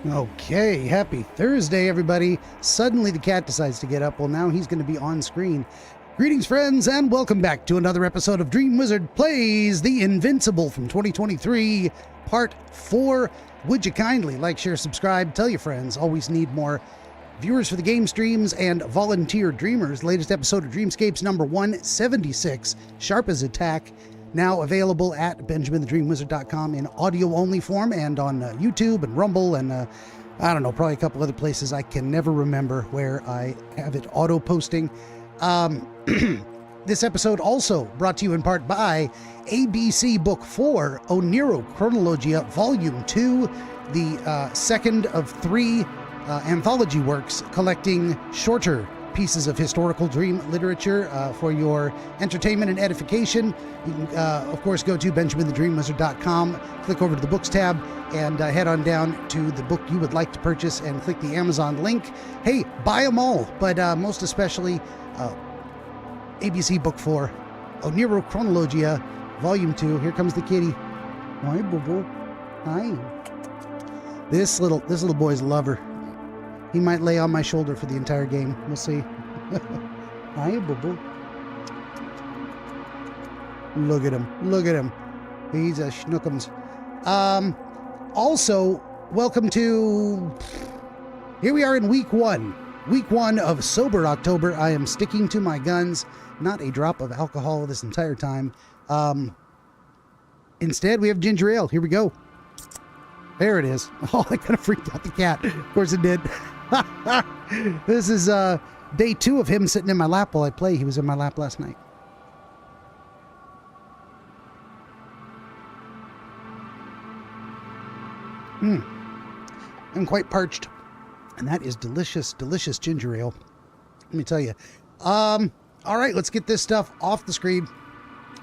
Okay, happy Thursday, everybody. Suddenly the cat decides to get up. Well, now he's going to be on screen. Greetings, friends, and welcome back to another episode of DreamWizard Plays the Invincible from 2023, Part 4. Would you kindly like, share, subscribe, tell your friends. Always need more viewers for the game streams and volunteer dreamers. Latest episode of Dreamscapes number 176, Sharp as Attack. Now available at benjaminthedreamwizard.com in audio-only form and on YouTube and Rumble and, I don't know, probably a couple other places. I can never remember where I have it auto-posting. This episode also brought to you in part by ABC Book 4, Oniro Chronologia Volume 2, the second of 3 anthology works collecting shorter pieces of historical dream literature for your entertainment and edification. You can, of course, go to benjaminthedreamwizard.com, click over to the books tab, and head on down to the book you would like to purchase and click the Amazon link. Hey, buy them all, but most especially ABC Book 4, Oniro Chronologia, Volume 2. Here comes the kitty. Hi, boo-boo. Hi. This little boy's a lover. He might lay on my shoulder for the entire game. We'll see. Hi, boo-boo. Look at him. Look at him. He's a schnookums. Also, welcome to... Here we are in week 1. Week 1 of Sober October. I am sticking to my guns. Not a drop of alcohol this entire time. Instead, we have ginger ale. Here we go. There it is. Oh, that kind of freaked out the cat. Of course it did. This is day 2 of him sitting in my lap while I play. He was in my lap last night. I'm quite parched. And that is delicious, delicious ginger ale. Let me tell you. All right, let's get this stuff off the screen.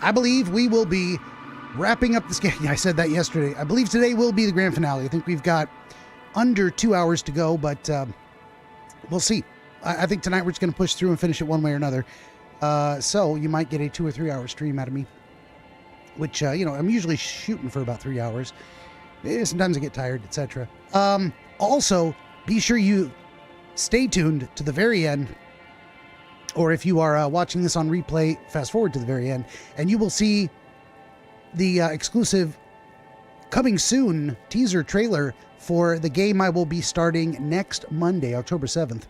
I believe we will be wrapping up this game. I said that yesterday. I believe today will be the grand finale. I think we've got under 2 hours to go, but we'll see. I think tonight we're just going to push through and finish it one way or another. So you might get a 2 or 3 hour stream out of me, which, I'm usually shooting for about 3 hours. Sometimes I get tired, etc. Also, be sure you stay tuned to the very end, or if you are watching this on replay, fast forward to the very end, and you will see the exclusive coming soon teaser trailer for the game I will be starting next Monday, October 7th.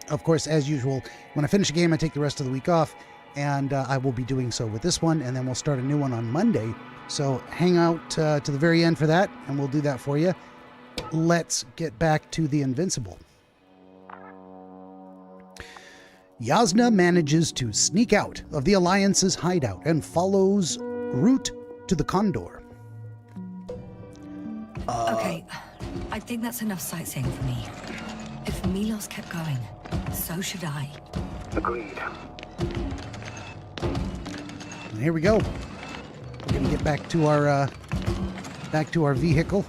Of course, as usual, when I finish a game, I take the rest of the week off, and I will be doing so with this one, and then we'll start a new one on Monday. So hang out to the very end for that, and we'll do that for you. Let's get back to the Invincible. Yasna manages to sneak out of the Alliance's hideout and follows route to the Condor. Okay, I think that's enough sightseeing for me. If Milos kept going, so should I. Agreed. And here we go. We're gonna get back to our vehicle.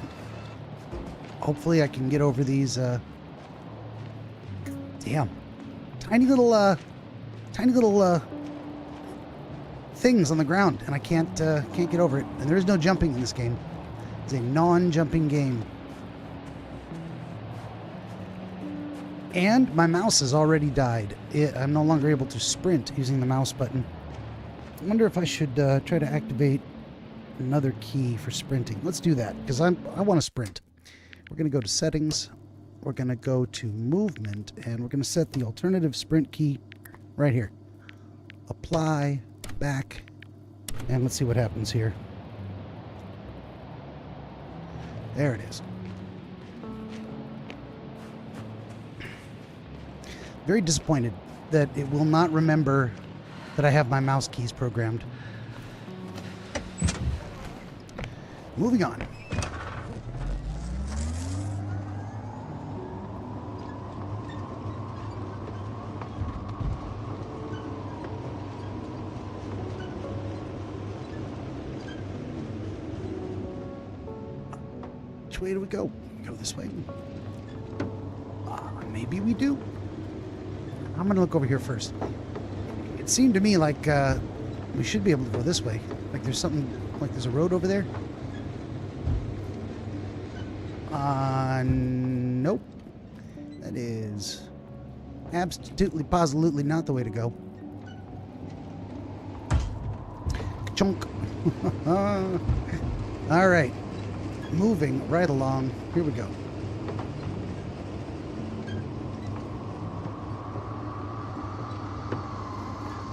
Hopefully, I can get over these. Damn, tiny little things on the ground, and I can't get over it. And there is no jumping in this game. It's a non-jumping game. And my mouse has already died. I'm no longer able to sprint using the mouse button. I wonder if I should try to activate another key for sprinting. Let's do that, because I want to sprint. We're going to go to settings. We're going to go to movement, and we're going to set the alternative sprint key right here. Apply, back, and let's see what happens here. There it is. Very disappointed that it will not remember that I have my mouse keys programmed. Moving on. Which way do we go? We go this way. Maybe we do. I'm going to look over here first. It seemed to me like we should be able to go this way. Like there's something, like there's a road over there. Nope. That is absolutely, positively not the way to go. Chunk. All right. Moving right along. Here we go.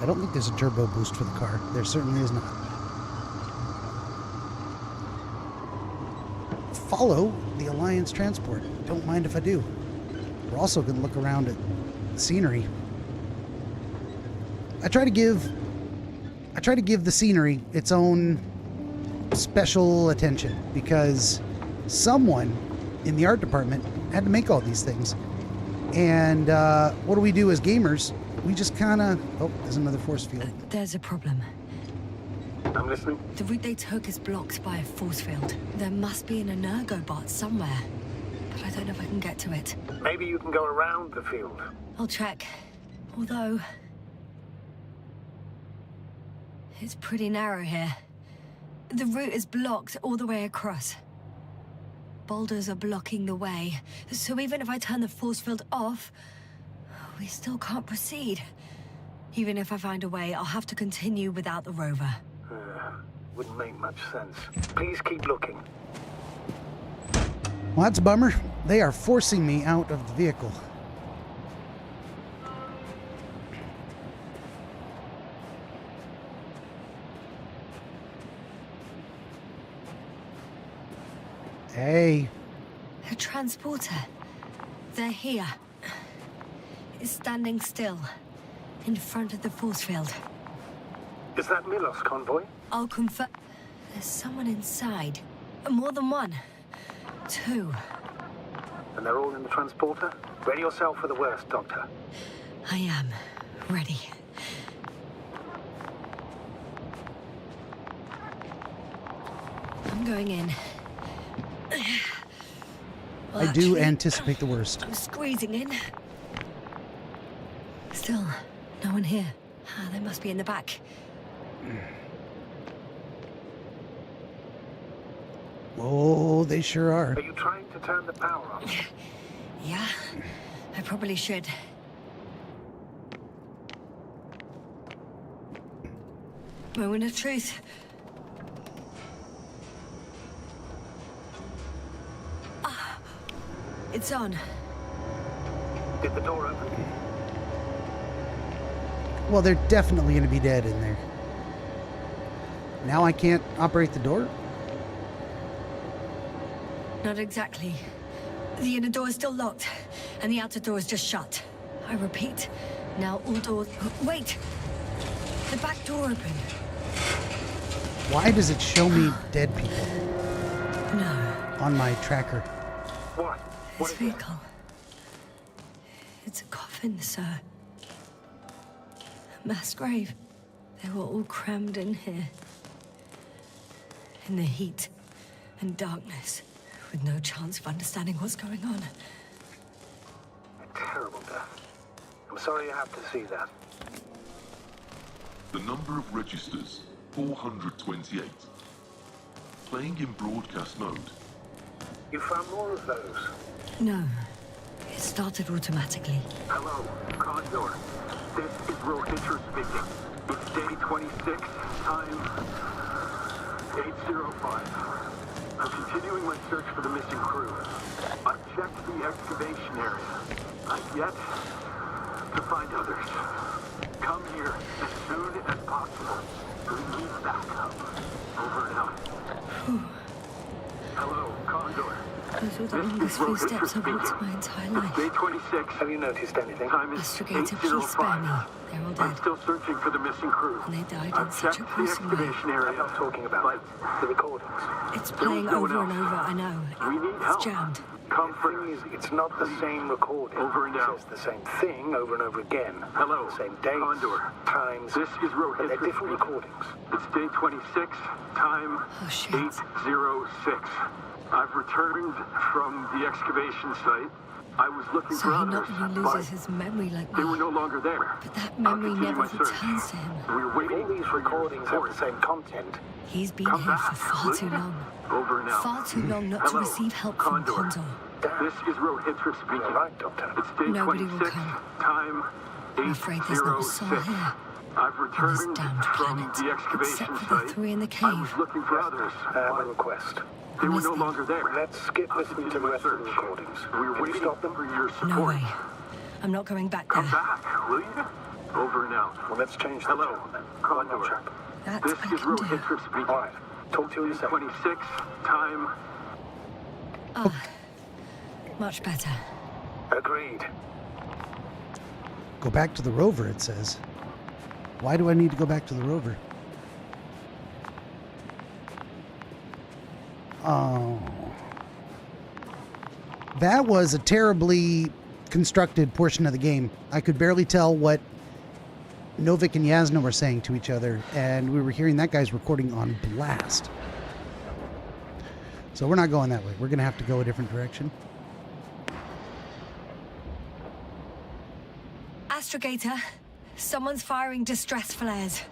I don't think there's a turbo boost for the car. There certainly is not. Follow the Alliance transport. Don't mind if I do. We're also going to look around at the scenery. I try to give the scenery its own special attention because someone in the art department had to make all these things. And what do we do as gamers? We just kind of... Oh, there's another force field. There's a problem. I'm listening. The route they took is blocked by a force field. There must be an energobot somewhere, but I don't know if I can get to it. Maybe you can go around the field. I'll check. Although... it's pretty narrow here. The route is blocked all the way across. Boulders are blocking the way, so even if I turn the force field off, we still can't proceed. Even if I find a way, I'll have to continue without the rover. Wouldn't make much sense. Please keep looking. Well, that's a bummer. They are forcing me out of the vehicle. Hey. A transporter. They're here. It's standing still, in front of the force field. Is that Milos convoy? I'll confirm. There's someone inside. More than one. Two. And they're all in the transporter? Ready yourself for the worst, Doctor. I am. Ready. I'm going in. Well, I do actually, anticipate the worst. I'm squeezing in. Still, no one here. Ah, they must be in the back. Oh, they sure are. Are you trying to turn the power on? Yeah, I probably should. Moment of truth. Ah, it's on. Did the door open? Well, they're definitely going to be dead in there. Now I can't operate the door? Not exactly. The inner door is still locked, and the outer door is just shut. I repeat, now all doors... Wait! The back door opened. Why does it show me dead people No. on my tracker? What? What This is it? vehicle. It's a coffin, sir. A mass grave. They were all crammed in here. In the heat and darkness, with no chance of understanding what's going on. A terrible death. I'm sorry you have to see that. The number of registers, 428. Playing in broadcast mode. You found more of those? No. It started automatically. Hello, Condor. This is Rohitra speaking. It's day 26, time 8:05. I'm continuing my search for the missing crew. I've checked the excavation area. I've yet to find others. Come here as soon as possible. We need backup. Over and out. Hello, Condor. Those were the longest few steps I've walked in my entire life. Day 26. Have you noticed anything? Time is Astrogator, please spare me. They're all I'm dead. still searching for the missing crew. And they died in I've such checked a the gruesome way. excavation area. I'm not talking about the recordings. It's playing no over one and else. over, I know. We need It's help. jammed. Comfort is, it's not the same recording. Over and out. It says the same thing over and over again. Hello. The same dates, Condor. Times. This is Rohit. They're different recordings. It's day 26, time Oh, shit. 8:06. I've returned from the excavation site. I was looking So for he others, not only but loses his memory like they were me, no longer there. but that I'll memory continue never my search. returns to him. We're waiting All these for your recordings have report. the same content. He's been Come here back, for far will too you? long. Over and out. Far too long not to Hello, receive help from Condor. Condor. This is Rohitra speaking. You're right, Doctor. It's day Nobody will 26, come. time I'm afraid there's not a soul 806. here. I've On this returned damned from planet, the excavation except for the site. three in the I was cave. looking for others, I have a but request. they were Who is no that? longer there. Let's skip I'll listening to continue the my rest of the search. recordings. We're Can you waiting stop them? for your support. No way. I'm not going back Come there. back, will you? Over and out. Well, let's change the Hello, channel then. Condor. One more chap. That This I is can do. Rohitra speaking. All right. Talk to you in a second. 26, time. Much better. Agreed. Go back to the rover, it says. Why do I need to go back to the rover? Oh. That was a terribly constructed portion of the game. I could barely tell what Novik and Yasna were saying to each other, and we were hearing that guy's recording on blast. So we're not going that way. We're going to have to go a different direction. Astrogator, someone's firing distress flares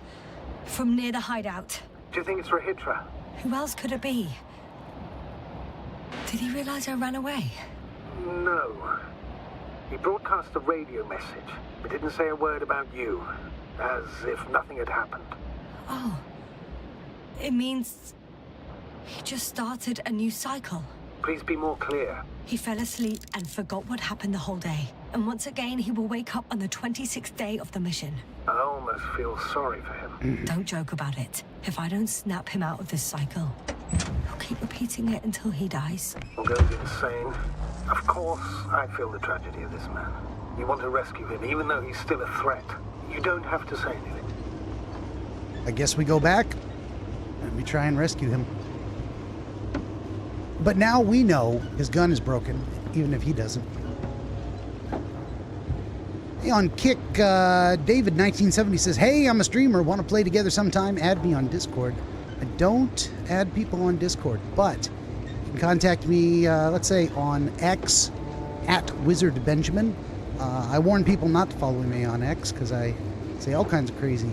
from near the hideout. Do you think it's Rohitra? Who else could it be? Did he realize I ran away? No. He broadcast a radio message, but didn't say a word about you, as if nothing had happened. Oh. It means he just started a new cycle. Please be more clear. He fell asleep and forgot what happened the whole day. And once again, he will wake up on the 26th day of the mission. I almost feel sorry for him. Don't joke about it. If I don't snap him out of this cycle, he'll keep repeating it until he dies. Or goes insane. Of course, I feel the tragedy of this man. You want to rescue him, even though he's still a threat. You don't have to say anything. I guess we go back and we try and rescue him. But now we know his gun is broken, even if he doesn't. Hey, on Kick, David1970 says, "Hey, I'm a streamer. Want to play together sometime? Add me on Discord." I don't add people on Discord, but you can contact me, let's say, on X, @WizardBenjamin. I warn people not to follow me on X because I say all kinds of crazy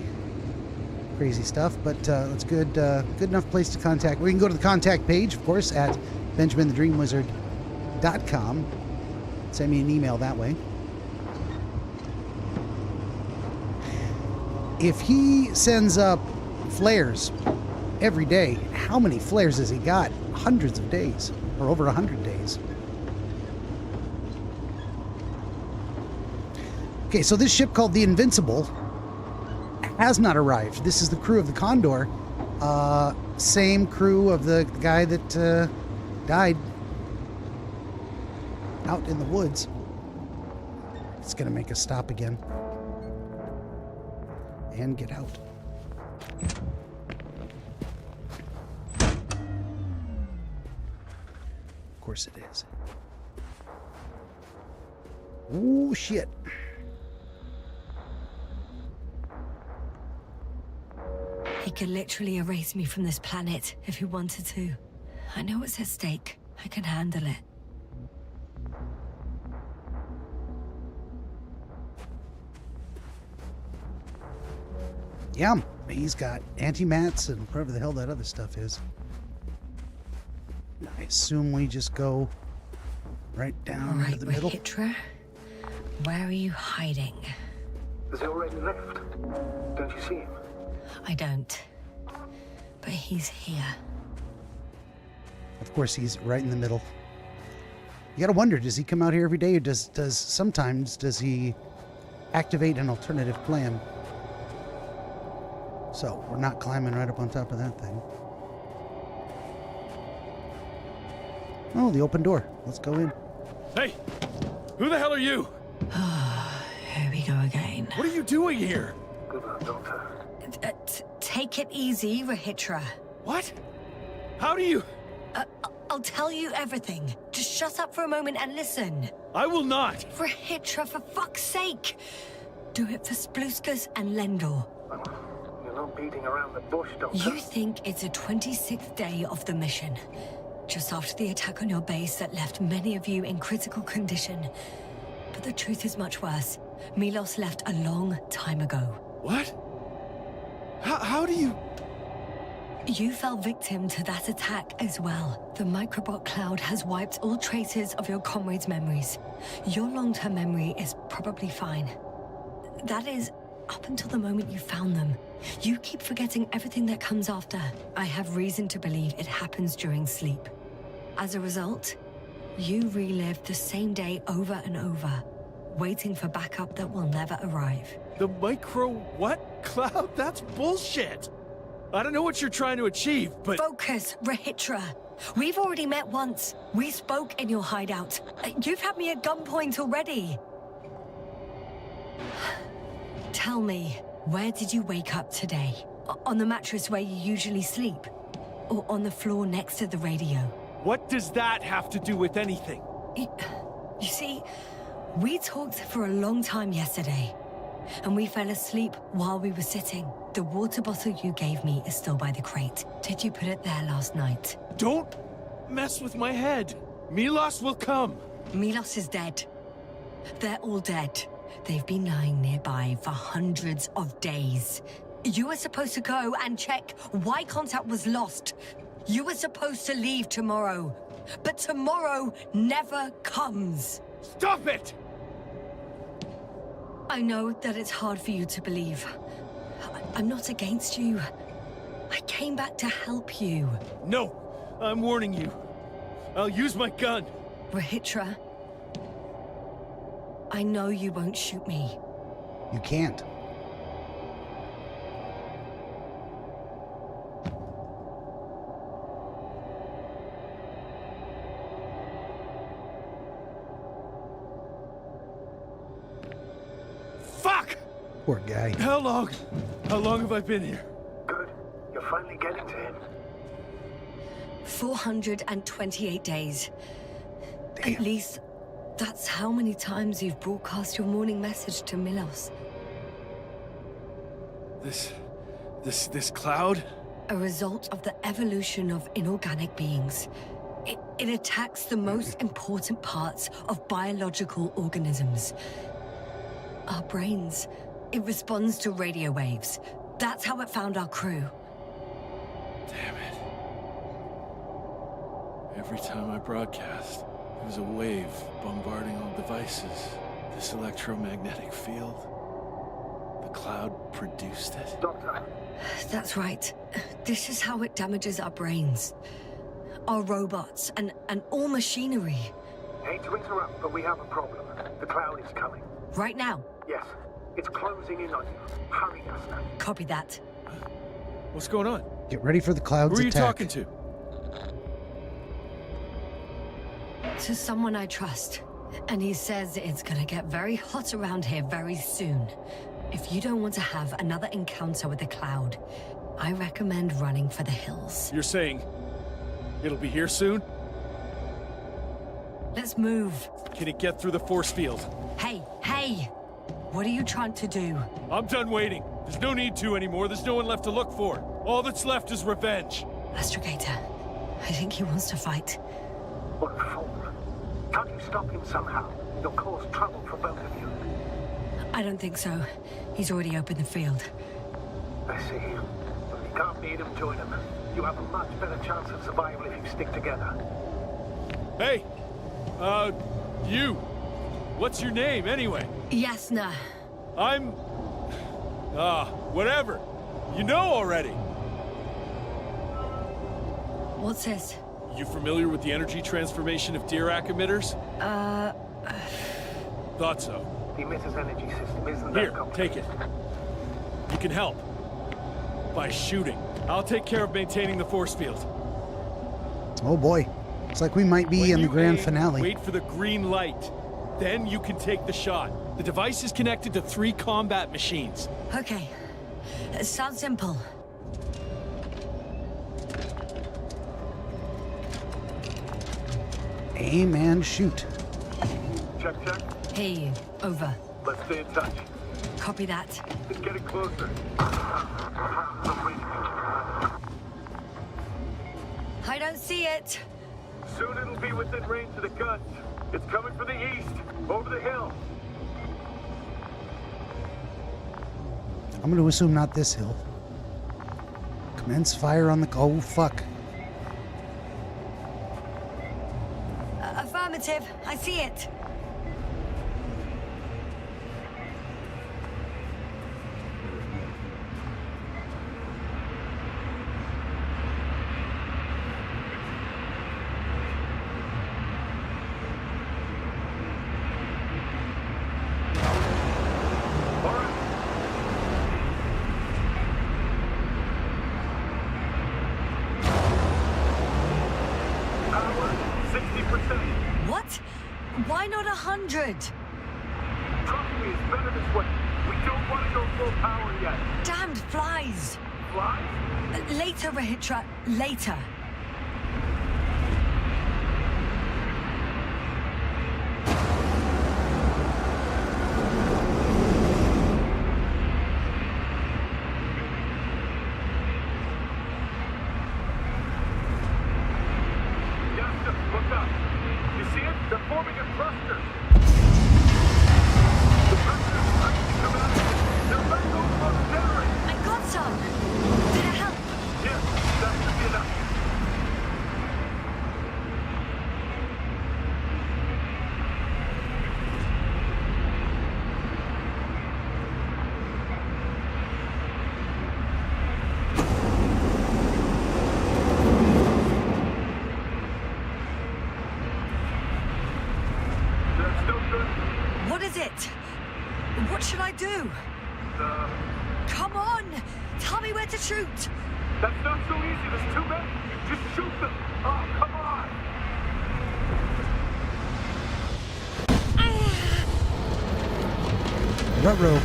stuff, but it's good enough place to contact. We can go to the contact page, of course, at BenjaminTheDreamWizard.com. Send me an email that way. If he sends up flares every day, how many flares has he got? Hundreds of days, or over 100 days. Okay, so this ship called the Invincible has not arrived. This is the crew of the Condor. Same crew of the guy that died out in the woods. It's going to make us stop again. And get out. Of course it is. Oh, shit. He could literally erase me from this planet if he wanted to. I know what's at stake. I can handle it. Yeah, he's got anti-mats and whatever the hell that other stuff is. I assume we just go right down All right, into the middle. Rohitra, where are you hiding? Has he already left? Don't you see him? I don't. But he's here. Of course, he's right in the middle. You gotta wonder, does he come out here every day, or does he activate an alternative plan? So, we're not climbing right up on top of that thing. Oh, the open door. Let's go in. Hey! Who the hell are you? Here we go again. What are you doing here? Good luck, Doctor. Take it easy, Rohitra. What? How do you... I'll tell you everything. Just shut up for a moment and listen. I will not! Rohitra, for fuck's sake! Do it for Spluskas and Lendor. You're not beating around the bush, Doctor. You think it's the 26th day of the mission. just after the attack on your base that left many of you in critical condition. But the truth is much worse. Milos left a long time ago. What? How do you... You fell victim to that attack as well. The microbot cloud has wiped all traces of your comrades' memories. Your long-term memory is probably fine. That is, up until the moment you found them. You keep forgetting everything that comes after. I have reason to believe it happens during sleep. As a result, you relive the same day over and over, waiting for backup that will never arrive. The micro what cloud? That's bullshit! I don't know what you're trying to achieve, but... Focus, Rahitra. We've already met once. We spoke in your hideout. You've had me at gunpoint already. Tell me, where did you wake up today? On the mattress where you usually sleep? Or on the floor next to the radio? What does that have to do with anything? You see, we talked for a long time yesterday. And we fell asleep while we were sitting. The water bottle you gave me is still by the crate. Did you put it there last night? Don't mess with my head. Milos will come. Milos is dead. They're all dead. They've been lying nearby for hundreds of days. You were supposed to go and check why contact was lost. You were supposed to leave tomorrow. But tomorrow never comes. Stop it! I know that it's hard for you to believe. I'm not against you. I came back to help you. No, I'm warning you. I'll use my gun. Rahitra, I know you won't shoot me. You can't. Fuck! Poor guy. How long have I been here? Good. You're finally getting to him. 428 days. Damn. At least, that's how many times you've broadcast your morning message to Milos. This cloud? A result of the evolution of inorganic beings. It attacks the most important parts of biological organisms. Our brains. It responds to radio waves. That's how it found our crew. Damn it. Every time I broadcast, there was a wave bombarding all devices. This electromagnetic field. The cloud produced it. Doctor, That's right. This is how it damages our brains. Our robots and all machinery. hate to interrupt, but we have a problem. The cloud is coming. Right now. Yes, it's closing in on you. Hurry, Asta. Copy that. What's going on? Get ready for the clouds Who are you attack. talking to? To someone I trust. And he says it's gonna get very hot around here very soon. If you don't want to have another encounter with the cloud, I recommend running for the hills. You're saying it'll be here soon? Let's move. Can it get through the force field? Hey! What are you trying to do? I'm done waiting. There's no need to anymore. There's no one left to look for. All that's left is revenge. Astrogator, I think he wants to fight. What a fool. Can't you stop him somehow? You'll cause trouble for both of you. I don't think so. He's already opened the field. I see. But you can't beat him, join him. You have a much better chance of survival if you stick together. Hey! You! What's your name, anyway? Yasna. I'm... whatever. You know already. What's this? You familiar with the energy transformation of Dirac emitters? Thought so. The emitter's energy system isn't that Here, complicated. take it. You can help. By shooting. I'll take care of maintaining the force field. Oh boy. Looks like we might be When in the you grand aim, finale. Wait for the green light. Then you can take the shot. The device is connected to 3 combat machines. Okay. It sounds simple. Aim and shoot. Check. Hear you. Over. Let's stay in touch. Copy that. It's getting closer. I don't see it. Soon it'll be within range of the guns. It's coming from the east, over the hill. I'm going to assume not this hill. Commence fire on the... Oh, fuck. Affirmative. I see it. Why not 100? Trust me, it's better this way. We don't want to go full power yet. Damned flies. Flies? Later, Rahitra. Later. What should I do? Come on! Tell me where to shoot! That's not so easy. There's too many. Just shoot them. Oh, come on! Ruh-roh.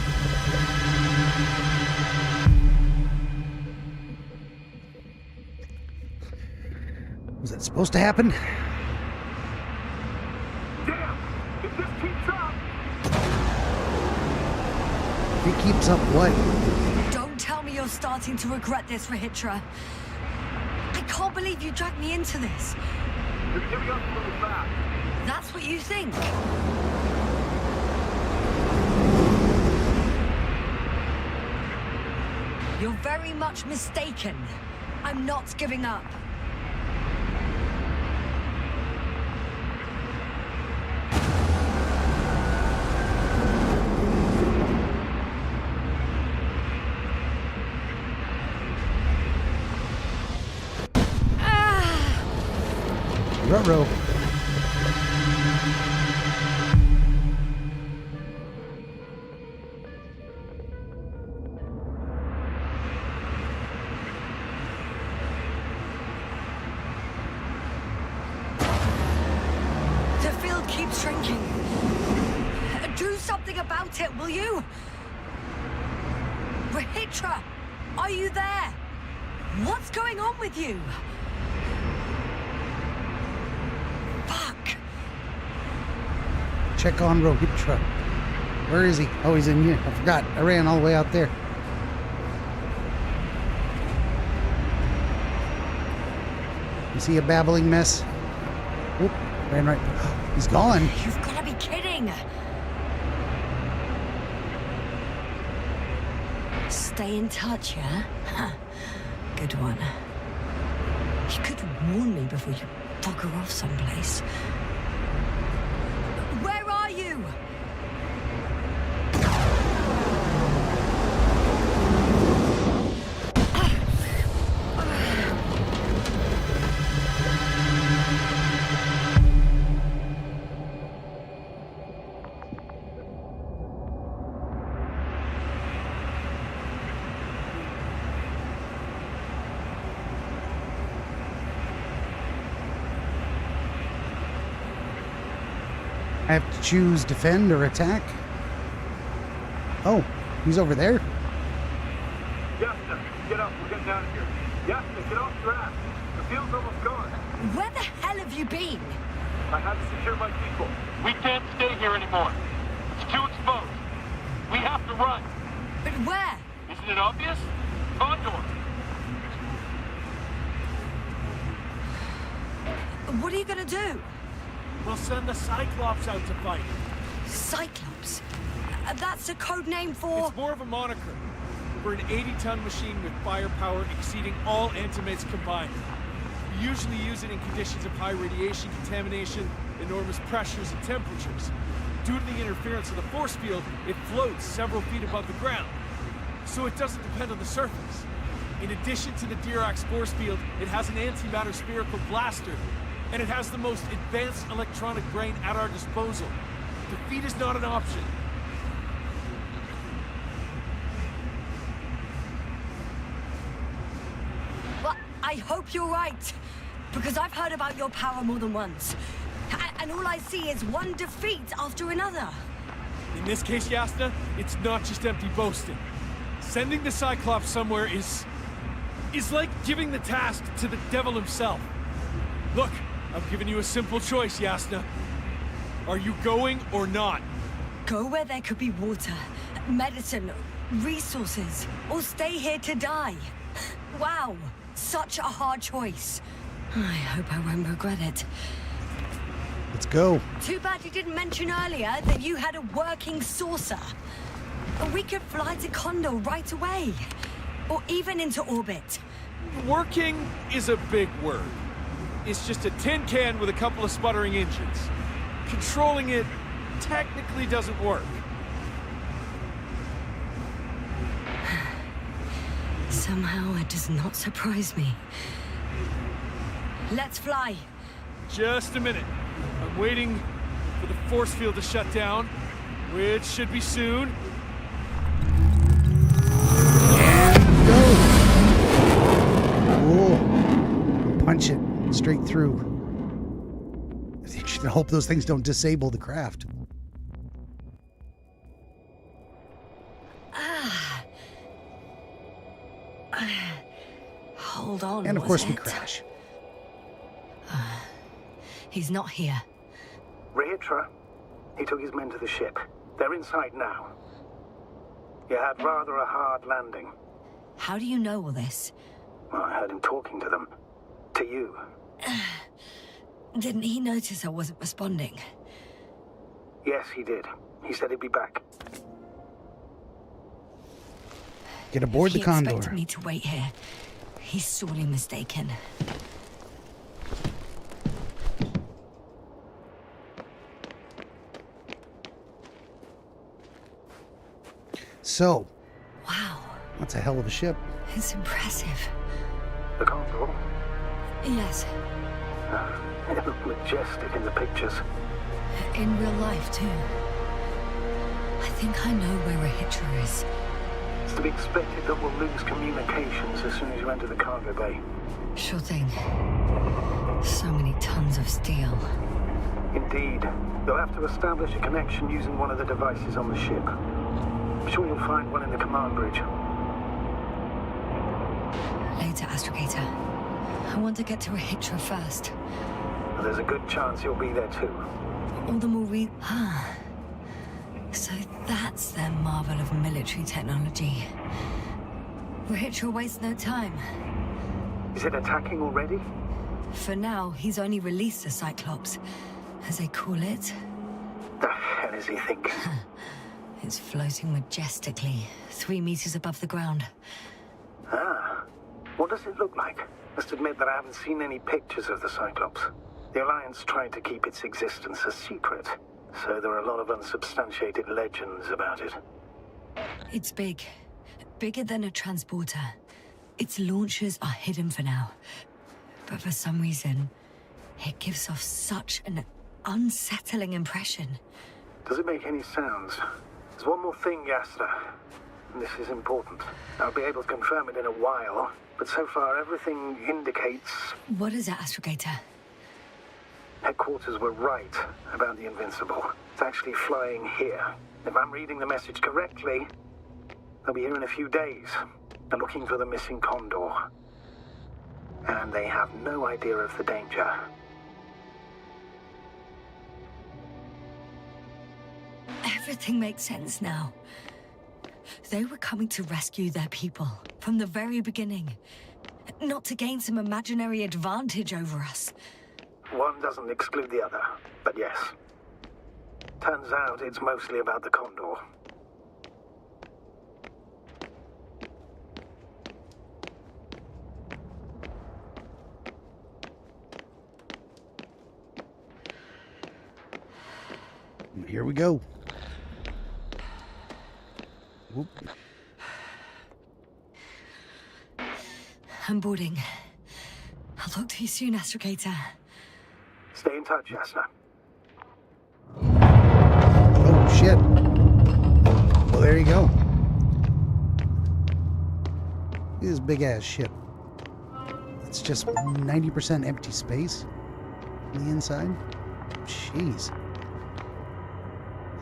Was that supposed to happen? Damn! If this keeps up... If it keeps up what? Don't tell me you're starting to regret this, Rahitra. I can't believe you dragged me into this. You're giving up a little fast. That's what you think? You're very much mistaken. I'm not giving up. Ruh-roh. The field keeps shrinking. Do something about it, will you? Rahitra, are you there? What's going on with you? Fuck. Check on Rahitra. Where is he? Oh, he's in here. I forgot. I ran all the way out there. You see a babbling mess? Oop, ran right. He's gone. You've got to be kidding. Stay in touch, yeah? Huh. Good one. You could warn me before you bugger off someplace. Where are you? I have to choose defend or attack. Oh, he's over there. Yasna, get up. We're getting out of here. Yasna, get off your ass. The field's almost gone. Where the hell have you been? I had to secure my people. We can't stay here anymore. It's too exposed. We have to run. But where? Isn't it obvious? Condor. What are you gonna do? We'll send the Cyclops out to fight. Cyclops? That's a code name for... It's more of a moniker. We're an 80-ton machine with firepower exceeding all antimates combined. We usually use it in conditions of high radiation contamination, enormous pressures and temperatures. Due to the interference of the force field, it floats several feet above the ground, so it doesn't depend on the surface. In addition to the Dirac force field, it has an antimatter spherical blaster, and it has the most advanced electronic brain at our disposal. Defeat is not an option. Well, I hope you're right, because I've heard about your power more than once. And all I see is one defeat after another. In this case, Yasna, it's not just empty boasting. Sending the Cyclops somewhere is like giving the task to the devil himself. Look, I've given you a simple choice, Yasna. Are you going or not? Go where there could be water, medicine, resources, or stay here to die. Wow, such a hard choice. I hope I won't regret it. Let's go. Too bad you didn't mention earlier that you had a working saucer. We could fly to Condor right away. Or even into orbit. Working is a big word. It's just a tin can with a couple of sputtering engines. Controlling it technically doesn't work. Somehow it does not surprise me. Let's fly. Just a minute. I'm waiting for the force field to shut down, which should be soon. Oh, punch it straight through. You should hope those things don't disable the craft. Hold on. And of course we it? crash. He's not here. Rehitra, he took his men to the ship. They're inside now. You had rather a hard landing. How do you know all this? Well, I heard him talking to them. To you. Didn't he notice I wasn't responding? Yes, he did. He said he'd be back. Get aboard the He Condor. expected me to wait here. He's sorely mistaken. So, Wow, that's a hell of a ship. it's impressive. The Condor? Yes, It looked majestic in the pictures. in real life too. I think I know where Rehitra is. It's to be expected that we'll lose communications as soon as you enter the cargo bay. Sure thing. So many tons of steel. Indeed. You'll have to establish a connection using one of the devices on the ship. I'm sure you'll find one in the command bridge. Later, Astrogator. I want to get to Rehitra first. But there's a good chance you'll be there too. All the more So that's their marvel of military technology. Rehitra wastes no time. Is it attacking already? For now, he's only released the Cyclops, as they call it. The hell is he thinking? It's floating majestically, 3 meters above the ground. Ah. What does it look like? Must admit that I haven't seen any pictures of the Cyclops. The Alliance tried to keep its existence a secret, so there are a lot of unsubstantiated legends about it. It's big. Bigger than a transporter. Its launchers are hidden for now. But for some reason, it gives off such an unsettling impression. Does it make any sounds? There's one more thing, Yasta. This is important. I'll be able to confirm it in a while, but so far everything indicates What is it, Astrogator? headquarters were right about the Invincible. It's actually flying here. If I'm reading the message correctly, they'll be here in a few days. They're looking for the missing Condor. And they have no idea of the danger. Everything makes sense now. They were coming to rescue their people from the very beginning. Not to gain some imaginary advantage over us. One doesn't exclude the other, but yes. Turns out it's mostly about the Condor. Here we go. Whoop. I'm boarding. I'll talk to you soon, Astrogator. Stay in touch, Yasna. Oh, shit. Well, there you go. Look at this big-ass ship. It's just 90% empty space on the inside. Jeez.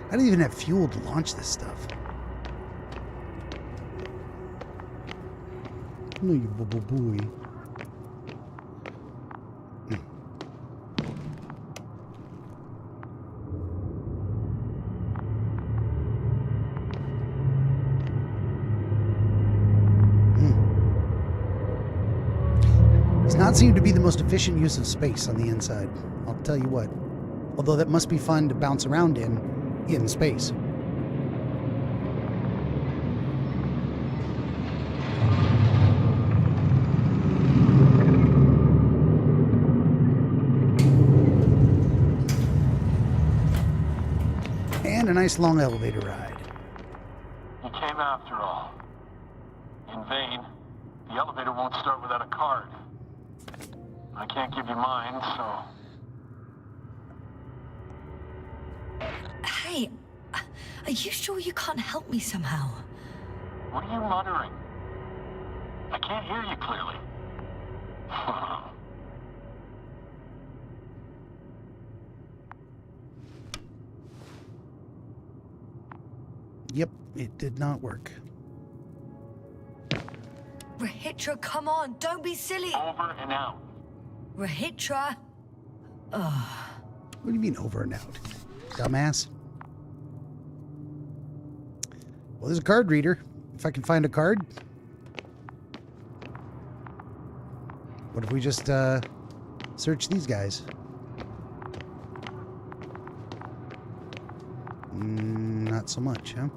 I don't even have fuel to launch this stuff. No, you boo-boo-booey. Does not seem to be the most efficient use of space on the inside. I'll tell you what. Although that must be fun to bounce around in space. And a nice long elevator ride. You came after all. In vain. The elevator won't start without a card. I can't give you mine, so... Hey, are you sure you can't help me somehow? What are you muttering? I can't hear you clearly. Yep, it did not work. Rahitra, come on, don't be silly. Over and out. Rahitra. Ugh. What do you mean over and out? Dumbass. Well, there's a card reader. If I can find a card. What if we just search these guys? Not so much, huh?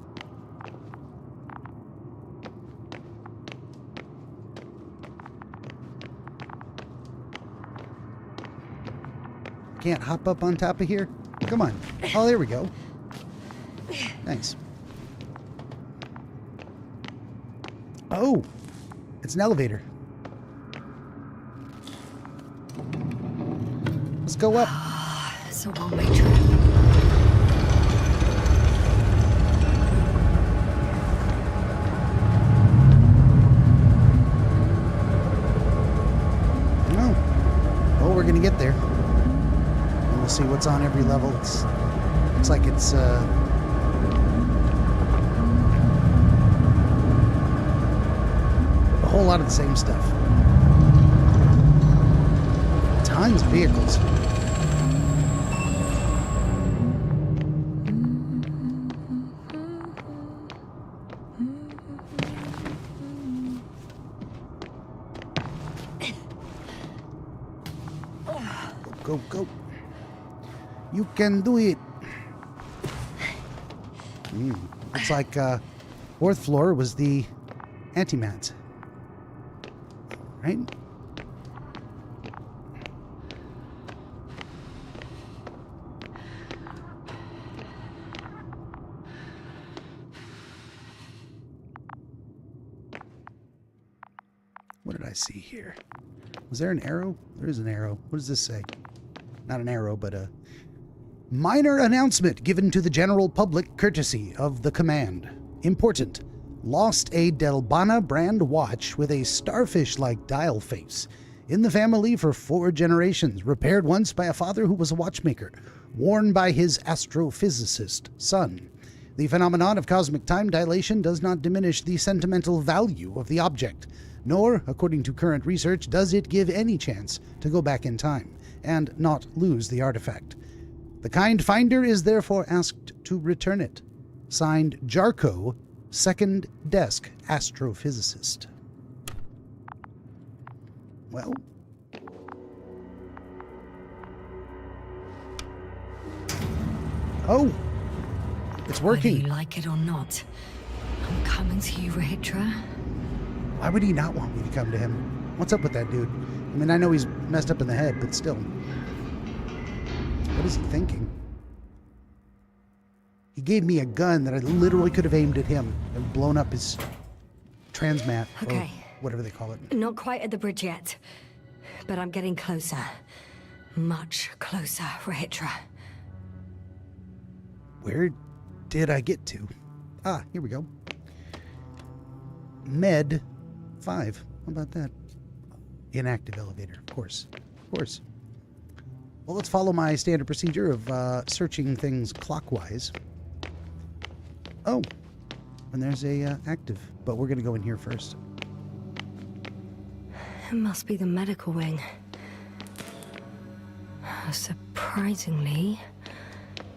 Can't hop up on top of here? Come on. Oh, there we go. Nice. Oh, it's an elevator. Let's go up. It's a one-way trip. Oh, we're gonna get there. And we'll see what's on every level. Looks like it's a whole lot of the same stuff. Tons of vehicles. Go, go. You can do it. Looks like fourth floor was the antimats. Right? What did I see here? Was there an arrow? There is an arrow. What does this say? Not an arrow, but a minor announcement given to the general public courtesy of the command. Important. Lost a Delbana brand watch with a starfish-like dial face. In the family for 4 generations. Repaired once by a father who was a watchmaker. Worn by his astrophysicist son. The phenomenon of cosmic time dilation does not diminish the sentimental value of the object. Nor, according to current research, does it give any chance to go back in time and not lose the artifact. The kind finder is therefore asked to return it. Signed, Jarko, Second Desk Astrophysicist. Well, Oh! It's working. Whether you like it or not, I'm coming to you, Rahitra. Why would he not want me to come to him? What's up with that dude? I mean, I know he's messed up in the head, but still. What is he thinking? He gave me a gun that I literally could have aimed at him and blown up his transmat. Okay. Or whatever they call it. Not quite at the bridge yet, but I'm getting closer. Much closer, Rahitra. Where did I get to? Ah, here we go. Med 5. How about that? Inactive elevator, of course. Of course. Well, let's follow my standard procedure of searching things clockwise. Oh, and there's a active, but we're going to go in here first. It must be the medical wing. Surprisingly,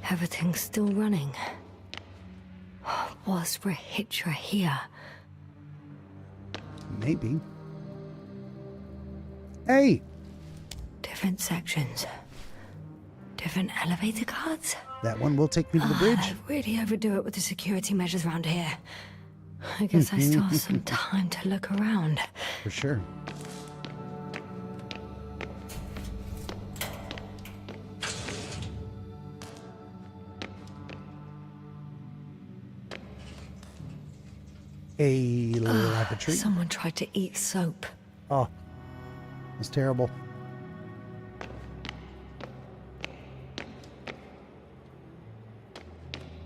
everything's still running. Was Rahitra here? Maybe. Hey! Different sections. Different elevator cards? That one will take me to the bridge. They really overdo it with the security measures around here. I guess I still have some time to look around. For sure. A lavatory. Someone tried to eat soap. Oh, that's terrible.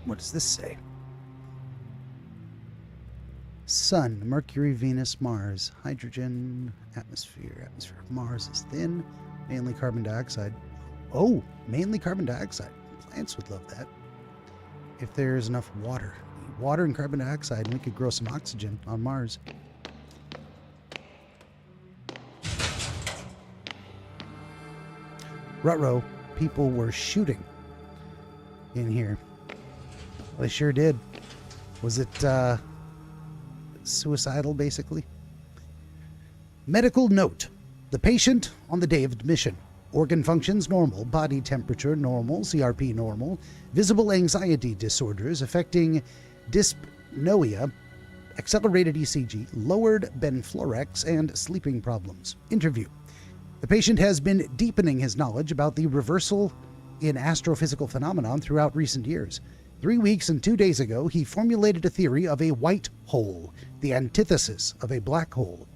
What does this say? Sun, Mercury, Venus, Mars, hydrogen, atmosphere. Atmosphere of Mars is thin, mainly carbon dioxide. Oh, mainly carbon dioxide. Plants would love that. If there's enough water. Water and carbon dioxide, and we could grow some oxygen on Mars. Ruh-roh, people were shooting in here. Well, they sure did. Was it suicidal, basically? Medical note. The patient on the day of admission. Organ functions normal, body temperature normal, CRP normal, visible anxiety disorders affecting dyspnoea, accelerated ECG, lowered benfluorex, and sleeping problems. Interview. The patient has been deepening his knowledge about the reversal in astrophysical phenomenon throughout recent years. 3 weeks and 2 days ago, he formulated a theory of a white hole, the antithesis of a black hole.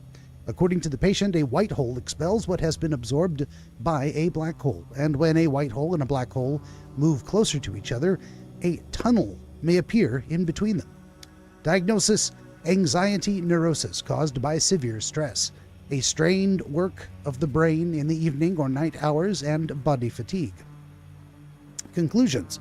According to the patient, a white hole expels what has been absorbed by a black hole, and when a white hole and a black hole move closer to each other, a tunnel may appear in between them. Diagnosis: anxiety neurosis caused by severe stress, a strained work of the brain in the evening or night hours, and body fatigue. Conclusions: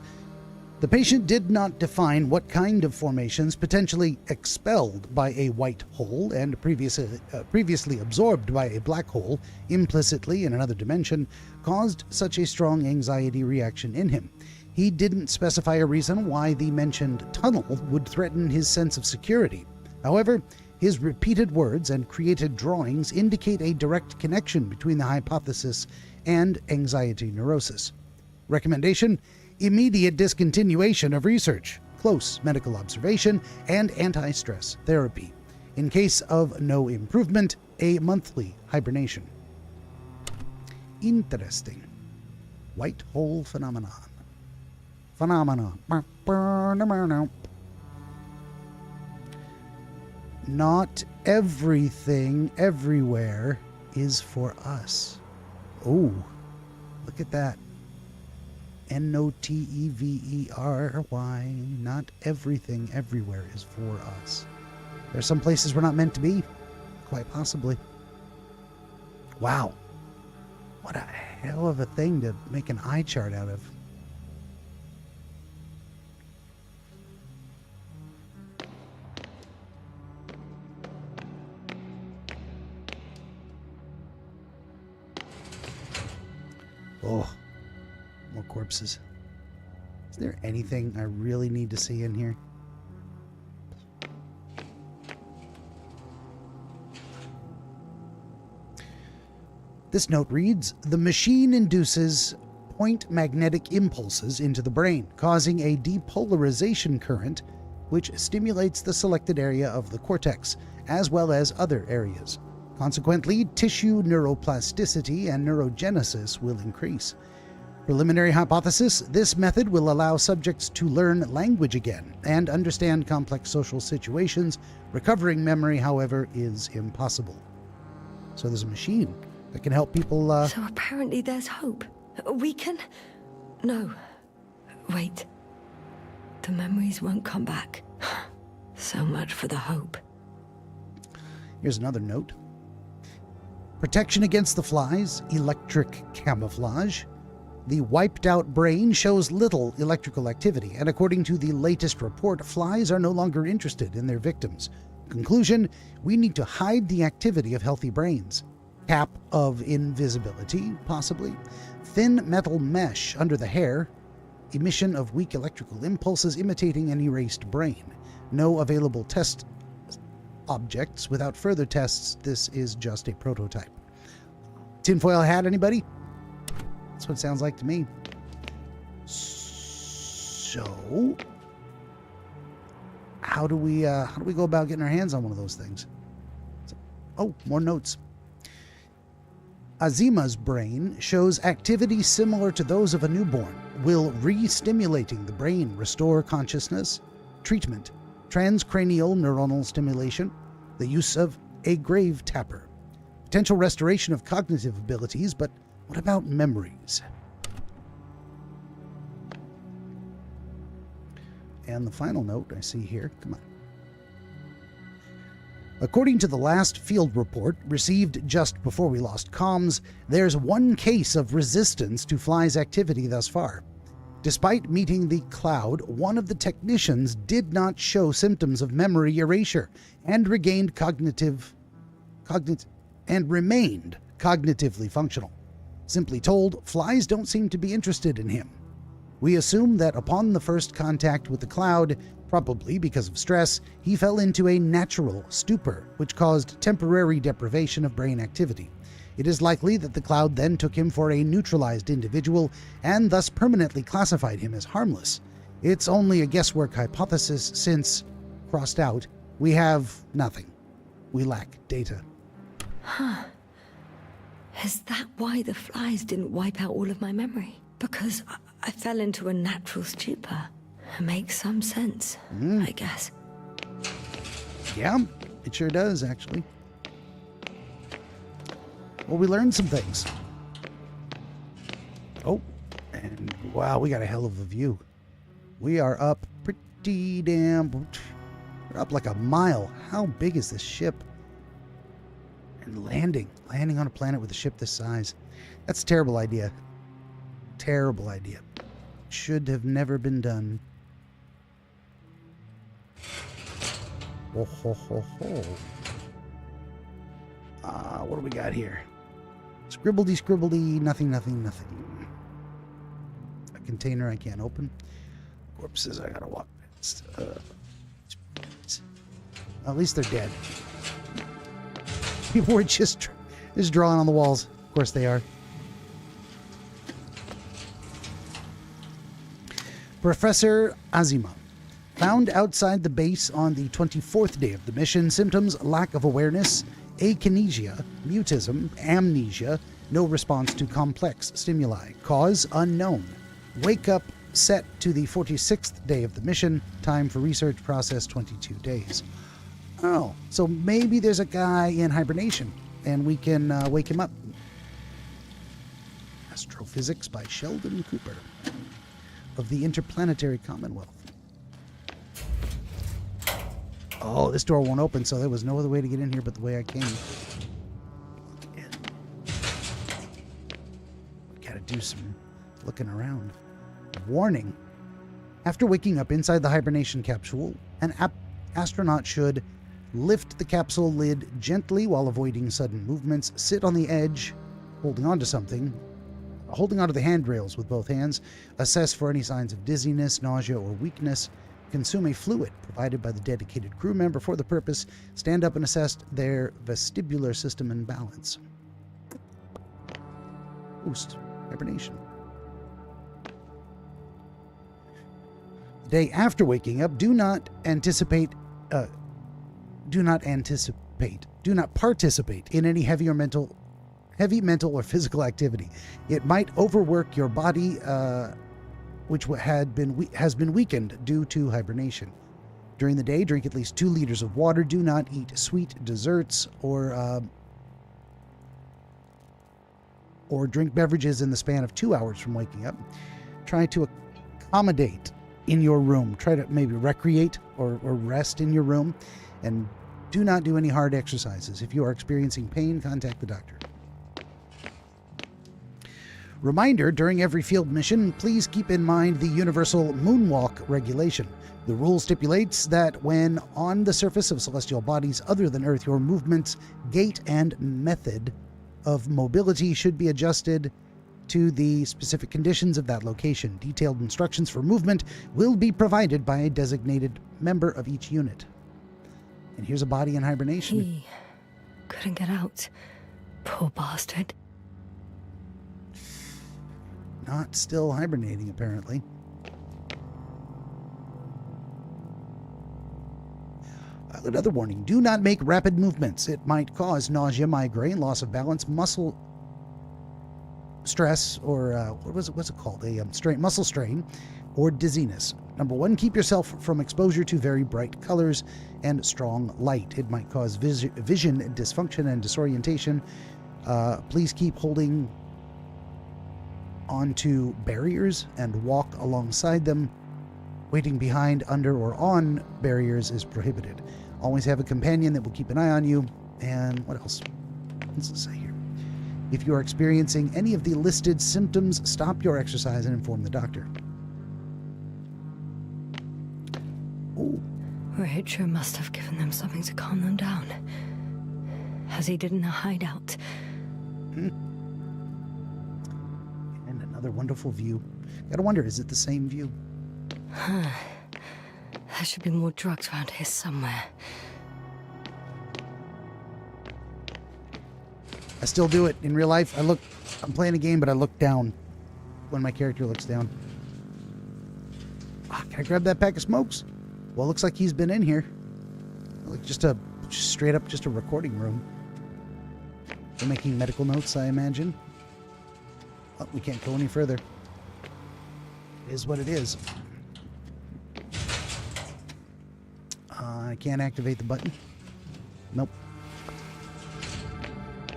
the patient did not define what kind of formations potentially expelled by a white hole and previously absorbed by a black hole implicitly in another dimension caused such a strong anxiety reaction in him. He didn't specify a reason why the mentioned tunnel would threaten his sense of security. However, his repeated words and created drawings indicate a direct connection between the hypothesis and anxiety neurosis. Recommendation: immediate discontinuation of research, close medical observation, and anti-stress therapy. In case of no improvement, a monthly hibernation. Interesting. White hole phenomenon. Not everything everywhere is for us. Oh, look at that. N-O-T-E-V-E-R-Y. Not everything everywhere is for us. There's some places we're not meant to be. Quite possibly. Wow. What a hell of a thing to make an eye chart out of. Oh, more corpses. Is there anything I really need to see in here? This note reads, the machine induces point magnetic impulses into the brain, causing a depolarization current which stimulates the selected area of the cortex, as well as other areas. Consequently, tissue neuroplasticity and neurogenesis will increase. Preliminary hypothesis: this method will allow subjects to learn language again and understand complex social situations. Recovering memory, however, is impossible. So there's a machine that can help people. So apparently there's hope. We can... No. Wait. The memories won't come back. So much for the hope. Here's another note. Protection against the flies, electric camouflage. The wiped-out brain shows little electrical activity, and according to the latest report, flies are no longer interested in their victims. Conclusion: we need to hide the activity of healthy brains. Cap of invisibility, possibly. Thin metal mesh under the hair. Emission of weak electrical impulses imitating an erased brain. No available test objects. Without further tests, this is just a prototype. Tinfoil hat, anybody? That's what it sounds like to me. So, how do we go about getting our hands on one of those things? Oh, more notes. Azima's brain shows activity similar to those of a newborn. Will re-stimulating the brain restore consciousness? Treatment: transcranial neuronal stimulation. The use of a grave tapper. Potential restoration of cognitive abilities, but what about memories? And the final note I see here, come on. According to the last field report received just before we lost comms, there's one case of resistance to flies' activity thus far. Despite meeting the cloud, one of the technicians did not show symptoms of memory erasure and remained cognitively functional. Simply told, flies don't seem to be interested in him. We assume that upon the first contact with the cloud, probably because of stress, he fell into a natural stupor, which caused temporary deprivation of brain activity. It is likely that the cloud then took him for a neutralized individual and thus permanently classified him as harmless. It's only a guesswork hypothesis since, crossed out, we have nothing. We lack data. Huh. Is that why the flies didn't wipe out all of my memory? Because I fell into a natural stupor. It makes some sense, I guess. Yeah, it sure does, actually. Well, we learned some things. Oh, and wow, we got a hell of a view. We are up pretty damn... We're up like a mile. How big is this ship? And landing on a planet with a ship this size. That's a terrible idea. Terrible idea. Should have never been done. Oh, ho, ho, ho. What do we got here? Scribbledy, nothing. A container I can't open. Corpses I gotta walk past. At least they're dead. People were just drawing on the walls. Of course they are. Professor Azima. Found outside the base on the 24th day of the mission. Symptoms: lack of awareness, akinesia, mutism, amnesia, no response to complex stimuli. Cause unknown. Wake up set to the 46th day of the mission. Time for research process 22 days. Oh, so maybe there's a guy in hibernation and we can wake him up. Astrophysics by Sheldon Cooper of the Interplanetary Commonwealth. Oh, this door won't open, so there was no other way to get in here but the way I came. Gotta do some looking around. Warning. After waking up inside the hibernation capsule, an astronaut should lift the capsule lid gently while avoiding sudden movements, sit on the edge, holding onto the handrails with both hands, assess for any signs of dizziness, nausea, or weakness, consume a fluid provided by the dedicated crew member for the purpose, stand up and assess their vestibular system and balance. Boost. Hibernation. Day after waking up, do not participate in any heavy mental or physical activity. It might overwork your body, which has been weakened due to hibernation. During the day, drink at least 2 liters of water. Do not eat sweet desserts or drink beverages in the span of 2 hours from waking up. Try to accommodate in your room. Try to maybe recreate or rest in your room, and do not do any hard exercises. If you are experiencing pain, contact the doctor. Reminder, during every field mission, please keep in mind the universal moonwalk regulation. The rule stipulates that when on the surface of celestial bodies other than Earth, your movements, gait, and method of mobility should be adjusted to the specific conditions of that location. Detailed instructions for movement will be provided by a designated member of each unit. And here's a body in hibernation. He couldn't get out. Poor bastard. Not still hibernating, apparently. Another warning, do not make rapid movements. It might cause nausea, migraine, loss of balance, muscle stress, or what's it called? Muscle strain, or dizziness. Number 1, keep yourself from exposure to very bright colors and strong light. It might cause vision dysfunction and disorientation. Please keep holding onto barriers and walk alongside them. Waiting behind, under, or on barriers is prohibited. Always have a companion that will keep an eye on you. And what else? What's it say here? If you are experiencing any of the listed symptoms, stop your exercise and inform the doctor. Oh. Rachel must have given them something to calm them down. As he did in a hideout. And another wonderful view. Gotta wonder, is it the same view? There should be more drugs around here somewhere. I still do it in real life. I'm playing a game, but I look down when my character looks down. Can I grab that pack of smokes? Well, it looks like he's been in here. Like just straight up a recording room. They're making medical notes, I imagine. Oh, we can't go any further. It is what it is. I can't activate the button. Nope.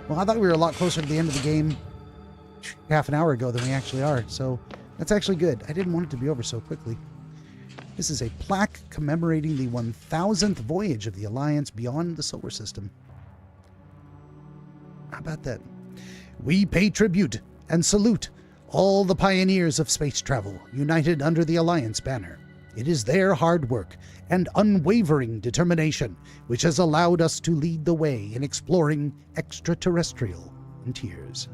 Well, I thought we were a lot closer to the end of the game half an hour ago than we actually are, so that's actually good. I didn't want it to be over so quickly. This is a plaque commemorating the 1000th voyage of the Alliance beyond the solar system. How about that? We pay tribute and salute all the pioneers of space travel, united under the Alliance banner. It is their hard work and unwavering determination which has allowed us to lead the way in exploring extraterrestrial frontiers.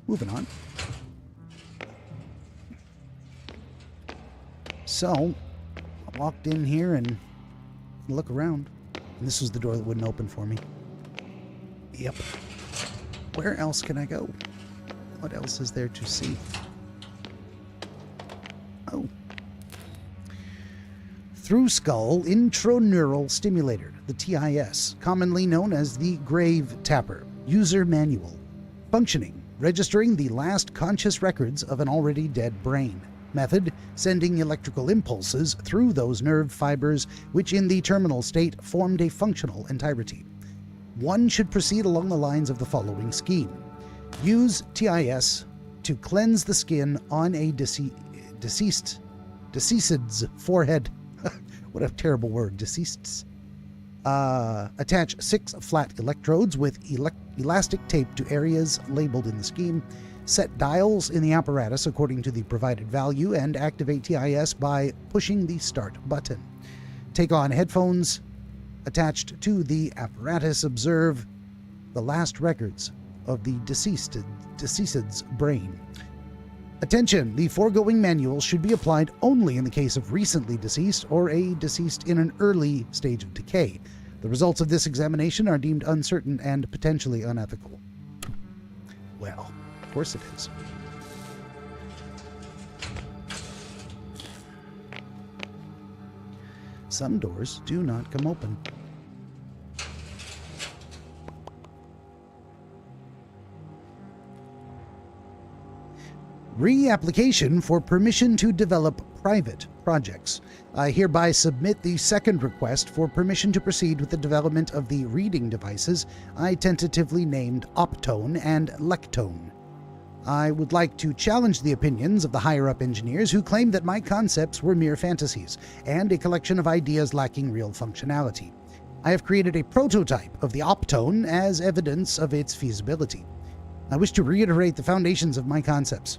Moving on. So, I walked in here and look around. And this was the door that wouldn't open for me. Yep. Where else can I go? What else is there to see? Oh. Through Skull Introneural Stimulator, the TIS, commonly known as the Grave Tapper. User Manual. Functioning. Registering the last conscious records of an already dead brain. Method, sending electrical impulses through those nerve fibers which in the terminal state formed a functional entirety. One should proceed along the lines of the following scheme. Use TIS to cleanse the skin on a deceased's forehead. What a terrible word, deceased's. Attach 6 flat electrodes with elastic tape to areas labeled in the scheme. Set dials in the apparatus according to the provided value and activate TIS by pushing the start button. Take on headphones attached to the apparatus. Observe the last records of the deceased's brain. Attention! The foregoing manual should be applied only in the case of recently deceased or a deceased in an early stage of decay. The results of this examination are deemed uncertain and potentially unethical. Well, of course it is. Some doors do not come open. Reapplication for permission to develop private projects. I hereby submit the second request for permission to proceed with the development of the reading devices I tentatively named Optone and Lectone. I would like to challenge the opinions of the higher-up engineers who claim that my concepts were mere fantasies and a collection of ideas lacking real functionality. I have created a prototype of the Optone as evidence of its feasibility. I wish to reiterate the foundations of my concepts.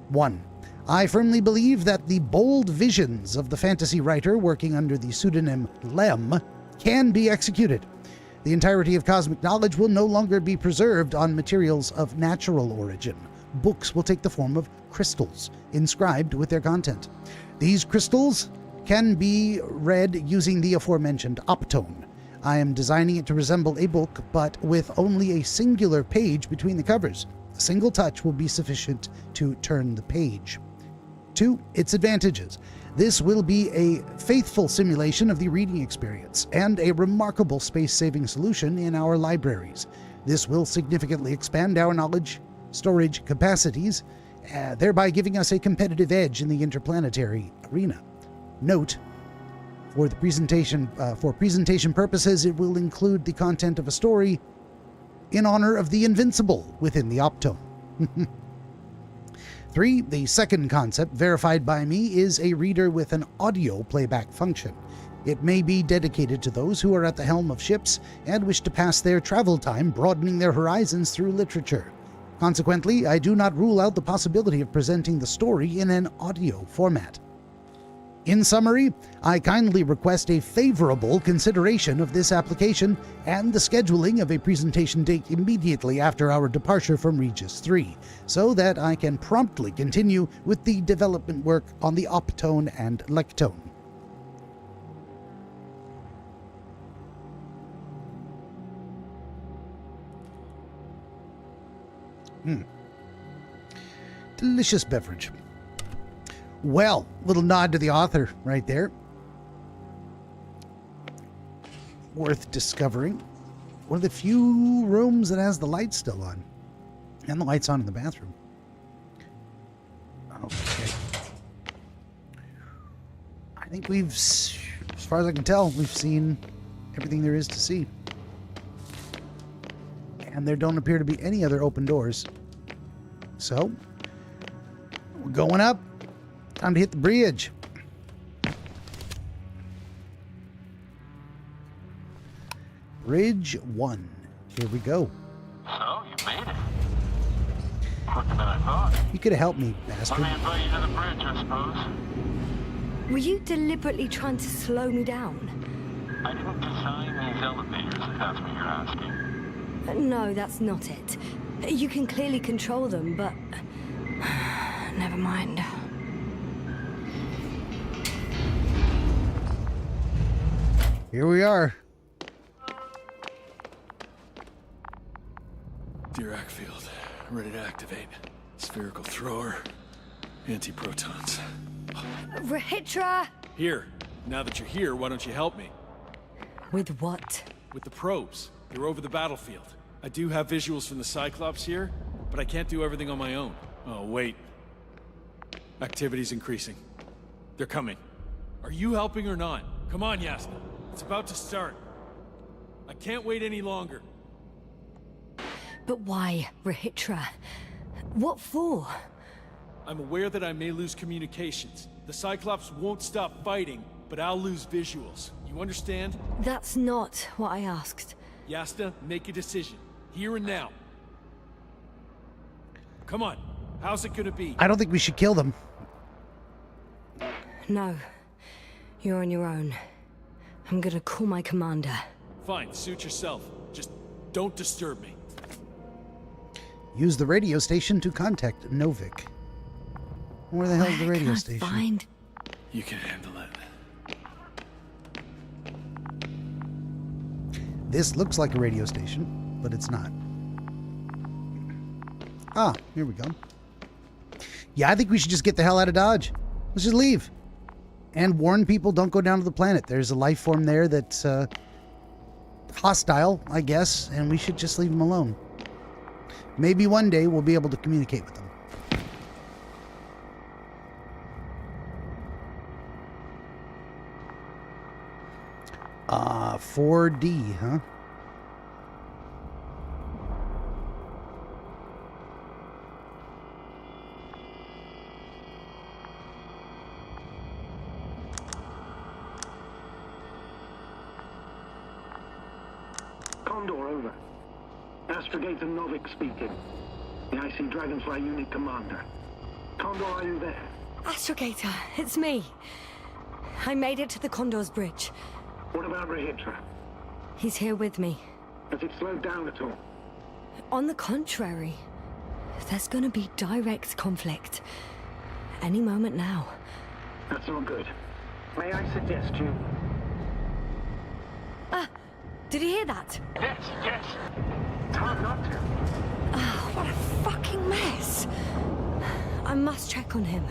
1. I firmly believe that the bold visions of the fantasy writer working under the pseudonym Lem can be executed. The entirety of cosmic knowledge will no longer be preserved on materials of natural origin. Books will take the form of crystals, inscribed with their content. These crystals can be read using the aforementioned Optone. I am designing it to resemble a book, but with only a singular page between the covers. A single touch will be sufficient to turn the page. 2. Its advantages. This will be a faithful simulation of the reading experience and a remarkable space-saving solution in our libraries. This will significantly expand our knowledge storage capacities, thereby giving us a competitive edge in the interplanetary arena. Note, for presentation purposes, it will include the content of a story in honor of the Invincible within the Optone. 3. The second concept, verified by me, is a reader with an audio playback function. It may be dedicated to those who are at the helm of ships and wish to pass their travel time broadening their horizons through literature. Consequently, I do not rule out the possibility of presenting the story in an audio format. In summary, I kindly request a favorable consideration of this application and the scheduling of a presentation date immediately after our departure from Regis 3, so that I can promptly continue with the development work on the Optone and Lectone. Delicious beverage. Well, little nod to the author right there. Worth discovering. One of the few rooms that has the lights still on. And the lights on in the bathroom. Okay. I think as far as I can tell, we've seen everything there is to see. And there don't appear to be any other open doors. So, we're going up. Time to hit the bridge. Bridge 1. Here we go. So, you made it. Quicker than I thought. You could have helped me, bastard. Let me invite you to the bridge, I suppose. Were you deliberately trying to slow me down? I didn't design these elevators, if that's what you're asking. No, that's not it. You can clearly control them, but... never mind. Here we are. Dirac field, ready to activate. Spherical thrower, anti-protons. Rahitra! Here, now that you're here, why don't you help me? With what? With the probes. They're over the battlefield. I do have visuals from the Cyclops here, but I can't do everything on my own. Oh, wait. Activity's increasing. They're coming. Are you helping or not? Come on, Yasna. It's about to start. I can't wait any longer. But why, Rahitra? What for? I'm aware that I may lose communications. The Cyclops won't stop fighting, but I'll lose visuals. You understand? That's not what I asked. Yasna, make a decision. Here and now. Come on. How's it gonna be? I don't think we should kill them. No. You're on your own. I'm gonna call my commander. Fine, suit yourself. Just don't disturb me. Use the radio station to contact Novik. Where the hell is the radio Can I station? find... You can handle it. This looks like a radio station, but it's not. Ah, here we go. Yeah, I think we should just get the hell out of Dodge. Let's just leave. and warn people don't go down to the planet. There's a life form there that's hostile, I guess, and we should just leave them alone. Maybe one day we'll be able to communicate with them. 4D, huh? Condor, over. Astrogator Novik speaking. The IC Dragonfly Unit Commander. Condor, are you there? Astrogator, it's me. I made it to the Condor's bridge. What about Rahitra? He's here with me. Has it slowed down at all? On the contrary, there's gonna be direct conflict. Any moment now. That's all good. May I suggest you... Ah! Did you hear that? Yes, yes. It's hard not to. Oh, what a fucking mess. I must check on him.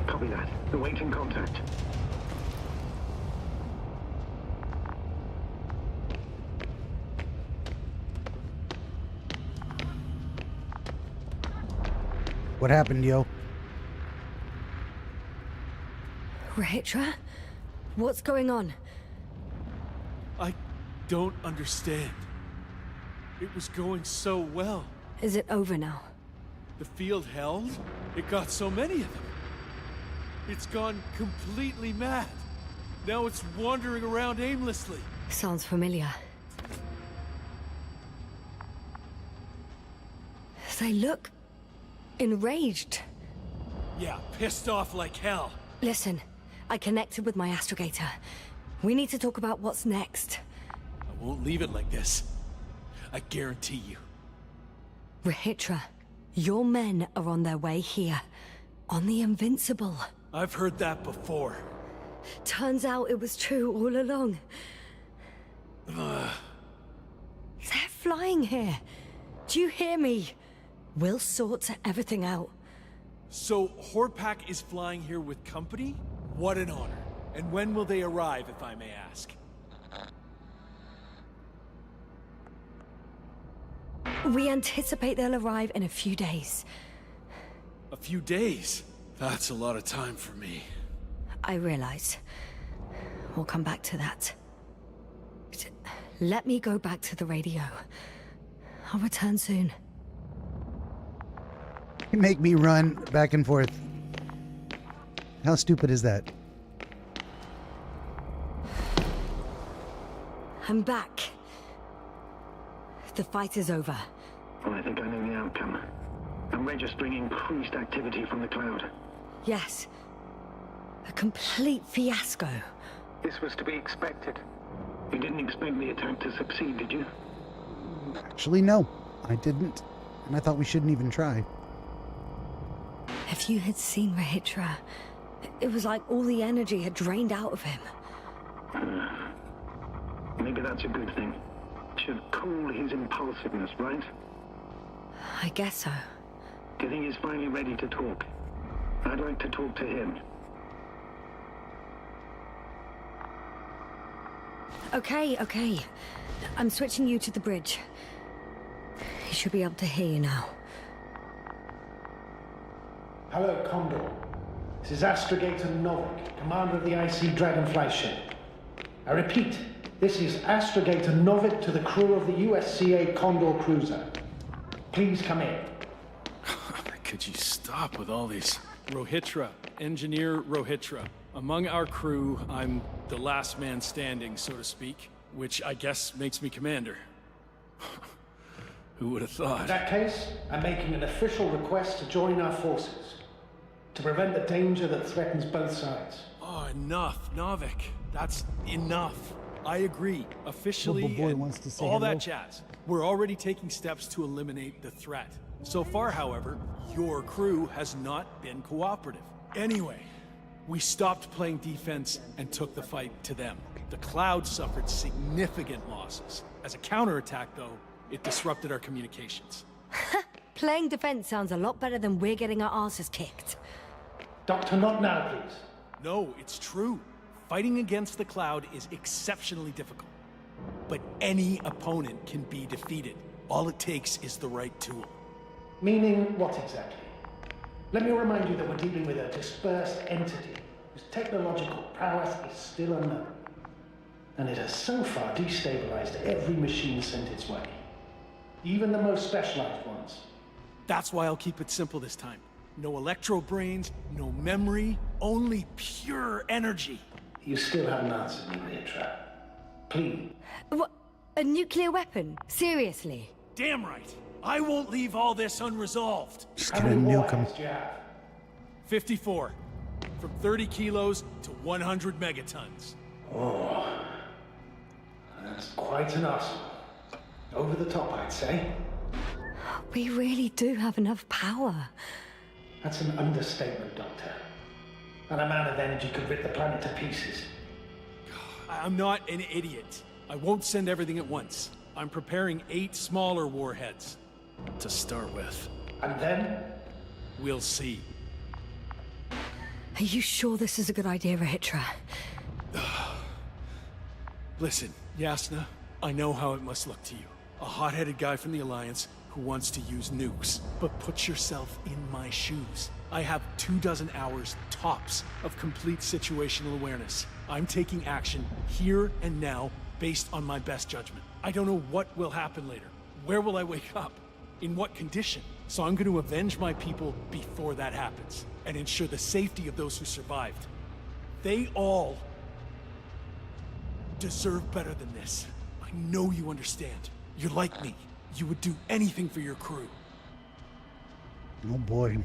Copy that. Awaiting contact. What happened, yo? Rahitra? What's going on? I don't understand. It was going so well. Is it over now? The field held? It got so many of them. It's gone completely mad. Now it's wandering around aimlessly. Sounds familiar. They look enraged. Yeah, pissed off like hell. Listen, I connected with my astrogator. We need to talk about what's next. I won't leave it like this. I guarantee you. Rahitra, your men are on their way here. On the Invincible. I've heard that before. Turns out it was true all along. They're flying here. Do you hear me? We'll sort everything out. So, Horpak is flying here with company? What an honor. And when will they arrive, if I may ask? We anticipate they'll arrive in a few days. A few days? That's a lot of time for me. I realize. We'll come back to that. Let me go back to the radio. I'll return soon. You make me run back and forth. How stupid is that? I'm back. The fight is over. Well, I think I know the outcome. I'm registering increased activity from the cloud. Yes. A complete fiasco. This was to be expected. You didn't expect the attack to succeed, did you? Actually, no. I didn't. And I thought we shouldn't even try. If you had seen Rahitra, it was like all the energy had drained out of him. Maybe that's a good thing. Should cool his impulsiveness, right? I guess so. Do you think he's finally ready to talk? I'd like to talk to him. Okay. I'm switching you to the bridge. He should be able to hear you now. Hello, Condor. This is Astrogator Novik, commander of the IC Dragonfly ship. I repeat, this is Astrogator Novik to the crew of the USCA Condor cruiser. Please come in. Could you stop with all these? Rohitra, Engineer Rohitra. Among our crew, I'm the last man standing, so to speak, which I guess makes me commander. Who would have thought? In that case, I'm making an official request to join our forces, to prevent the danger that threatens both sides. Oh, enough, Novik. That's enough. I agree. Officially, Bubble Boy and wants to say all hello. that jazz. We're already taking steps to eliminate the threat. So far, however, your crew has not been cooperative. Anyway, we stopped playing defense and took the fight to them. The Cloud suffered significant losses. As a counterattack, though, it disrupted our communications. Playing defense sounds a lot better than we're getting our asses kicked. Doctor, not now, please. No, it's true. Fighting against the Cloud is exceptionally difficult. But any opponent can be defeated. All it takes is the right tool. Meaning what exactly? Let me remind you that we're dealing with a dispersed entity whose technological prowess is still unknown. And it has so far destabilized every machine sent its way. Even the most specialized ones. That's why I'll keep it simple this time. No electro brains, no memory, only pure energy. You still haven't answered me, Ritra. Please. What? A nuclear weapon? Seriously? Damn right. I won't leave all this unresolved. Just How gonna many nuke him. warheads do you have? 54. From 30 kilos to 100 megatons. Oh. That's quite an arsenal. Over the top, I'd say. We really do have enough power. That's an understatement, Doctor. An amount of energy could rip the planet to pieces. I'm not an idiot. I won't send everything at once. I'm preparing 8 smaller warheads. To start with. And then? We'll see. Are you sure this is a good idea, Rahitra? Listen, Yasna, I know how it must look to you. A hot-headed guy from the Alliance who wants to use nukes. But put yourself in my shoes. I have 24 hours tops of complete situational awareness. I'm taking action here and now based on my best judgment. I don't know what will happen later. Where will I wake up? In what condition? So I'm going to avenge my people before that happens and ensure the safety of those who survived. They all deserve better than this. I know you understand. You're like me. You would do anything for your crew. Oh boy.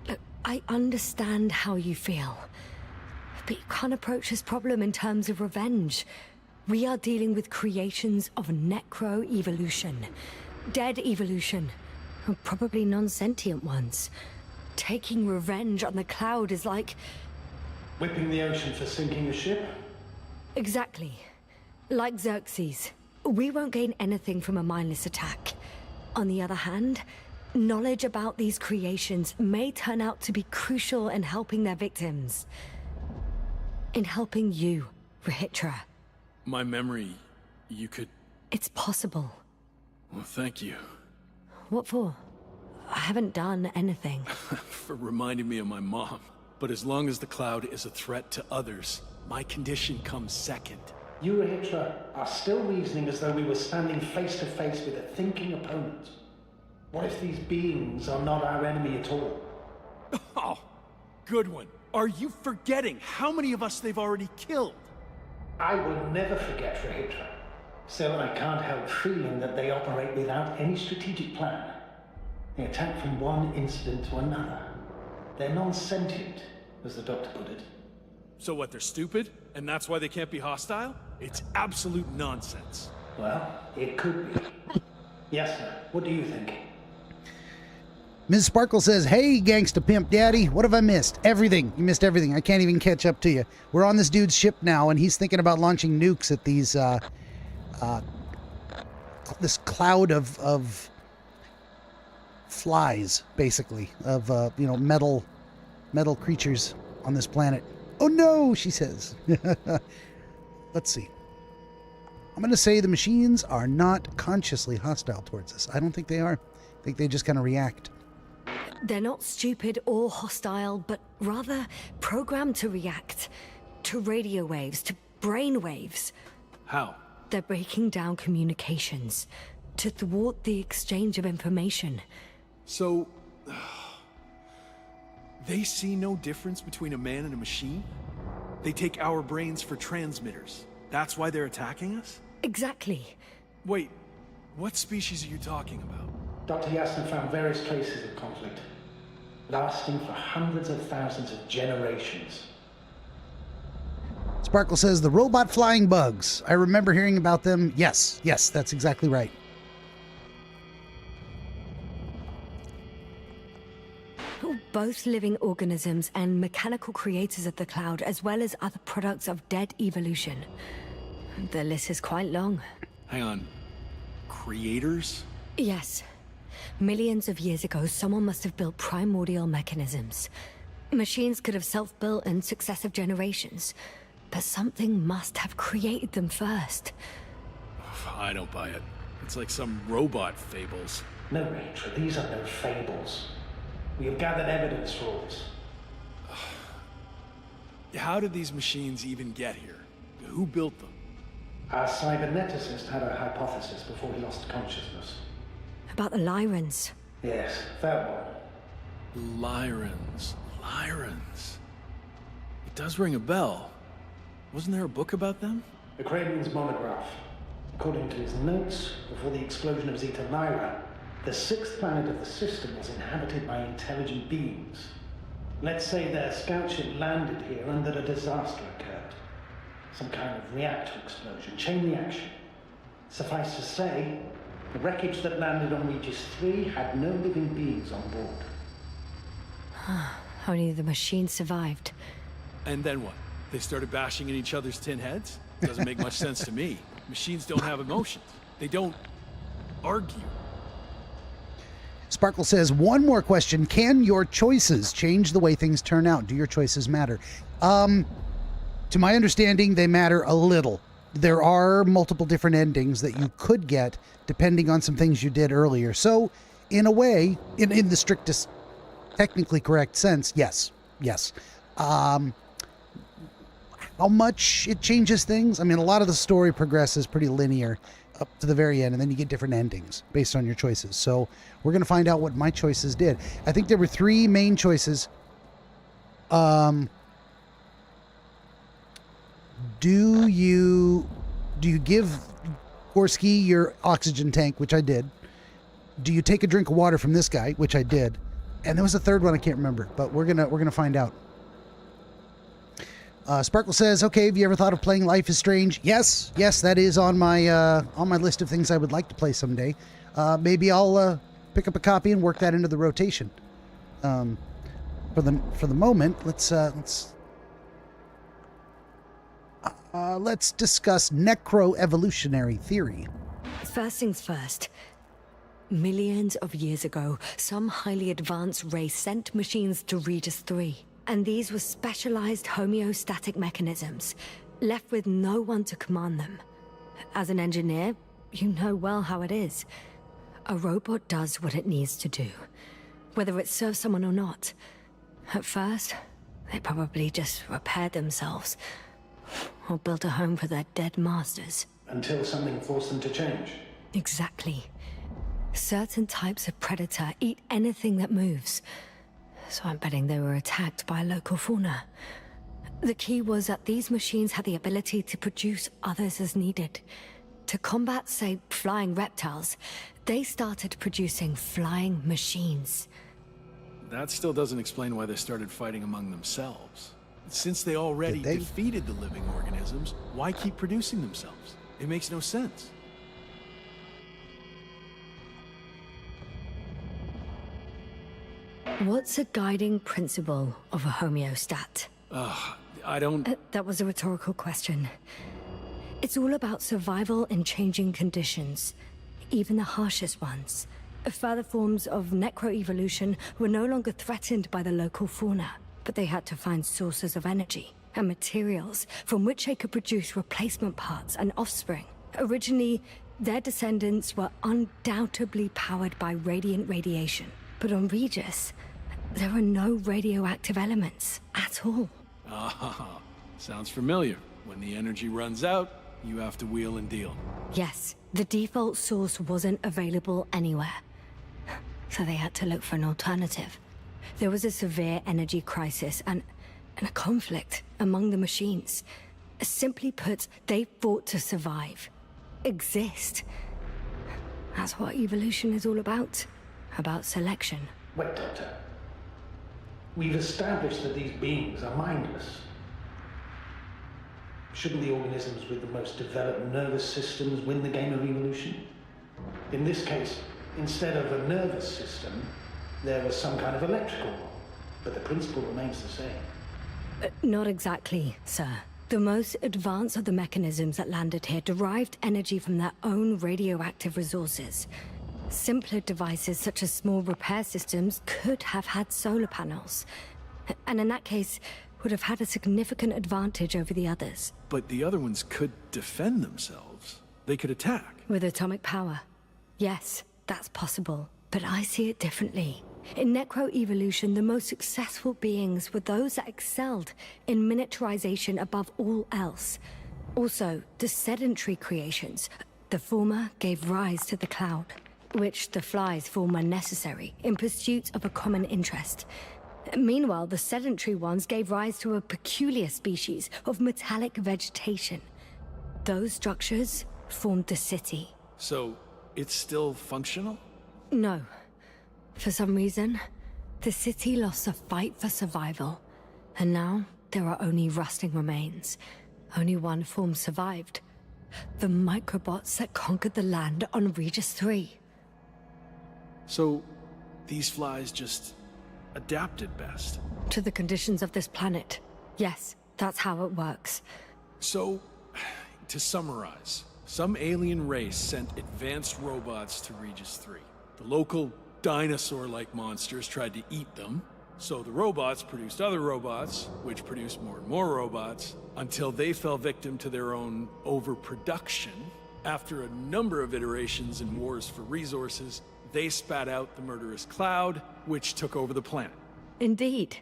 Look, I understand how you feel. But you can't approach this problem in terms of revenge. We are dealing with creations of necro-evolution. Dead evolution. And probably non-sentient ones. Taking revenge on the Cloud is like... Whipping the ocean for sinking a ship? Exactly. Like Xerxes. We won't gain anything from a mindless attack. On the other hand, knowledge about these creations may turn out to be crucial in helping their victims. In helping you, Rahitra. My memory, you could... It's possible. Well, thank you. What for? I haven't done anything. For reminding me of my mom. But as long as the Cloud is a threat to others, my condition comes second. You, Rahitra, are still reasoning as though we were standing face to face with a thinking opponent. What if these beings are not our enemy at all? Oh, good one. Are you forgetting how many of us they've already killed? I will never forget, Rahitra. Still, I can't help feeling that they operate without any strategic plan. They attack from one incident to another. They're non-sentient, as the doctor put it. So what, they're stupid? And that's why they can't be hostile? It's absolute nonsense. Well, it could be. Yes, sir. What do you think? Ms. Sparkle says, hey, gangsta pimp daddy, what have I missed? Everything. You missed everything. I can't even catch up to you. We're on this dude's ship now, and he's thinking about launching nukes at these, this cloud of flies, basically, of, metal creatures on this planet. Oh no, she says. Let's see. I'm going to say the machines are not consciously hostile towards us. I don't think they are. I think they just kind of react. They're not stupid or hostile, but rather programmed to react. To radio waves, to brain waves. How? They're breaking down communications. To thwart the exchange of information. So... they see no difference between a man and a machine? They take our brains for transmitters. That's why they're attacking us? Exactly. Wait, what species are you talking about? Dr. Yasna found various traces of conflict, lasting for hundreds of thousands of generations. Sparkle says, the robot flying bugs. I remember hearing about them. Yes, that's exactly right. Both living organisms and mechanical creators of the Cloud, as well as other products of dead evolution. The list is quite long. Hang on. creators? Yes. Millions of years ago, someone must have built primordial mechanisms. Machines could have self-built in successive generations, but something must have created them first. I don't buy it. It's like some robot fables. No, Rachel, these are no fables. We have gathered evidence for this. How did these machines even get here? Who built them? Our cyberneticist had a hypothesis before he lost consciousness. About the Lyrans. Yes, that one. Lyrans. It does ring a bell. Wasn't there a book about them? The Kraven's monograph. According to his notes, before the explosion of Zeta Lyra, the sixth planet of the system was inhabited by intelligent beings. Let's say their scout ship landed here and that a disaster occurred. Some kind of reactor explosion, chain reaction. Suffice to say, the wreckage that landed on Regis 3 had no living beings on board. Only the machines survived. And then what? They started bashing in each other's tin heads? Doesn't make much sense to me. Machines don't have emotions. They don't argue. Sparkle says, one more question. Can your choices change the way things turn out? Do your choices matter? To my understanding, they matter a little. There are multiple different endings that you could get depending on some things you did earlier. So, in a way, in the strictest, technically correct sense, yes. How much it changes things? I mean, a lot of the story progresses pretty linear up to the very end, and then you get different endings based on your choices. So we're going to find out what my choices did. I think there were 3 main choices. Do you give Gorski your oxygen tank, which I did? Do you take a drink of water from this guy, which I did? And there was a third one I can't remember, but we're gonna find out. Sparkle says, okay, have you ever thought of playing Life is Strange? Yes, that is on my list of things I would like to play someday. Maybe I'll pick up a copy and work that into the rotation. For the moment, let's discuss necroevolutionary theory. First things first. Millions of years ago, some highly advanced race sent machines to Regis 3. And these were specialized homeostatic mechanisms, left with no one to command them. As an engineer, you know well how it is. A robot does what it needs to do, whether it serves someone or not. At first, they probably just repaired themselves, or built a home for their dead masters. Until something forced them to change. Exactly. Certain types of predator eat anything that moves. So I'm betting they were attacked by a local fauna. The key was that these machines had the ability to produce others as needed. To combat, say, flying reptiles, they started producing flying machines. That still doesn't explain why they started fighting among themselves. Since they already defeated the living organisms, why keep producing themselves? It makes no sense. What's a guiding principle of a homeostat? I don't... That was a rhetorical question. It's all about survival in changing conditions, even the harshest ones. Further forms of necroevolution were no longer threatened by the local fauna, but they had to find sources of energy and materials from which they could produce replacement parts and offspring. Originally, their descendants were undoubtedly powered by radiant radiation, but on Regis, there are no radioactive elements at all. Ah, sounds familiar. When the energy runs out, you have to wheel and deal. Yes, the default source wasn't available anywhere, so they had to look for an alternative. There was a severe energy crisis and a conflict among the machines. Simply put, they fought to survive, exist. That's what evolution is all about selection. Wait, Doctor. We've established that these beings are mindless. Shouldn't the organisms with the most developed nervous systems win the game of evolution? In this case, instead of a nervous system, there was some kind of electrical one, but the principle remains the same. Not exactly, sir. The most advanced of the mechanisms that landed here derived energy from their own radioactive resources. Simpler devices such as small repair systems could have had solar panels. And in that case, would have had a significant advantage over the others. But the other ones could defend themselves. They could attack. With atomic power. Yes, that's possible. But I see it differently. In necroevolution, the most successful beings were those that excelled in miniaturization above all else. Also, the sedentary creations. The former gave rise to the cloud, which the flies form when necessary, in pursuit of a common interest. Meanwhile, the sedentary ones gave rise to a peculiar species of metallic vegetation. Those structures formed the city. So, it's still functional? No. For some reason, the city lost a fight for survival. And now, there are only rusting remains. Only one form survived. The microbots that conquered the land on Regis 3. So, these flies just adapted best. To the conditions of this planet. Yes, that's how it works. So, to summarize, some alien race sent advanced robots to Regis 3. The local dinosaur-like monsters tried to eat them, so the robots produced other robots, which produced more and more robots, until they fell victim to their own overproduction. After a number of iterations and wars for resources, they spat out the murderous cloud, which took over the planet. Indeed.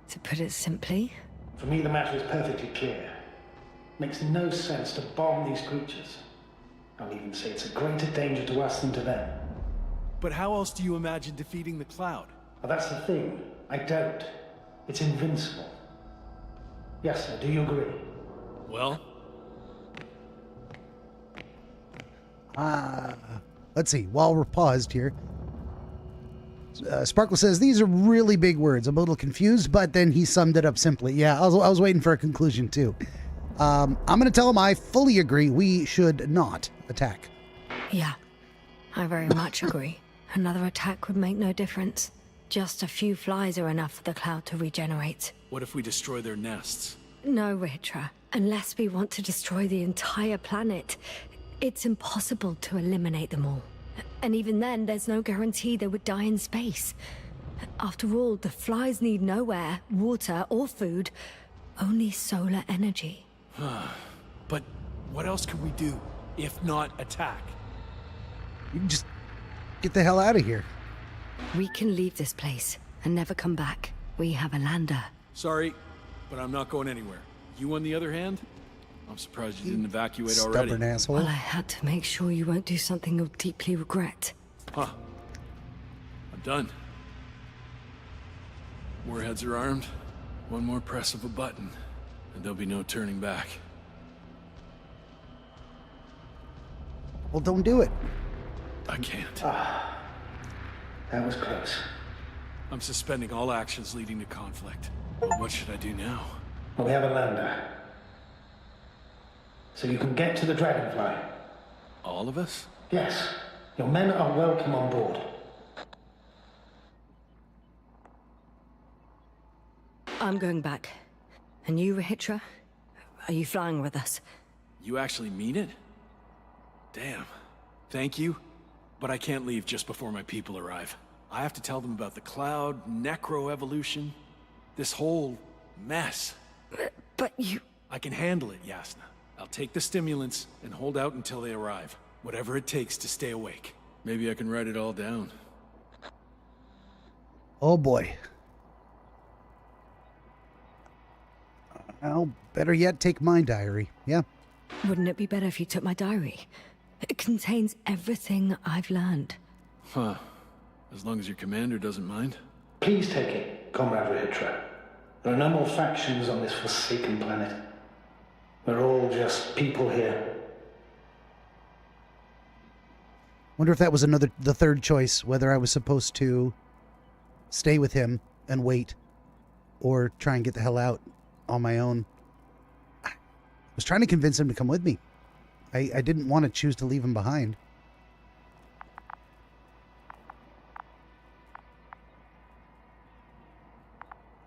To put it simply. For me, the matter is perfectly clear. Makes no sense to bomb these creatures. I'll even say it's a greater danger to us than to them. But how else do you imagine defeating the cloud? Well, that's the thing. I don't. It's invincible. Yes, sir, do you agree? Well? Let's see. While we're paused here, Sparkle says, these are really big words. I'm a little confused, but then he summed it up simply. Yeah, I was waiting for a conclusion, too. I'm going to tell him I fully agree we should not attack. Yeah, I very much agree. Another attack would make no difference. Just a few flies are enough for the cloud to regenerate. What if we destroy their nests? No, Ritra. Unless we want to destroy the entire planet, it's impossible to eliminate them all. And even then, there's no guarantee they would die in space. After all, the flies need no air, water, or food, only solar energy. But what else could we do, if not attack? You can just get the hell out of here. We can leave this place and never come back. We have a lander. Sorry, but I'm not going anywhere. You, on the other hand? I'm surprised you didn't evacuate already. Stubborn asshole. Well, I had to make sure you won't do something you'll deeply regret. Huh. I'm done. Warheads are armed. One more press of a button, and there'll be no turning back. Well, don't do it. I can't. That was close. I'm suspending all actions leading to conflict. But what should I do now? Well, we have a lander. So you can get to the Dragonfly. All of us? Yes. Your men are welcome on board. I'm going back. And you, Rahitra? Are you flying with us? You actually mean it? Damn. Thank you. But I can't leave just before my people arrive. I have to tell them about the cloud, necroevolution, this whole mess. But you... I can handle it, Yasna. I'll take the stimulants and hold out until they arrive. Whatever it takes to stay awake. Maybe I can write it all down. Oh boy. Well, better yet, take my diary. Yeah. Wouldn't it be better if you took my diary? It contains everything I've learned. Huh. As long as your commander doesn't mind. Please take it, Comrade Rahitra. There are no more factions on this forsaken planet. We're all just people here. Wonder if that was the third choice, whether I was supposed to stay with him and wait or try and get the hell out on my own. I was trying to convince him to come with me. I didn't want to choose to leave him behind.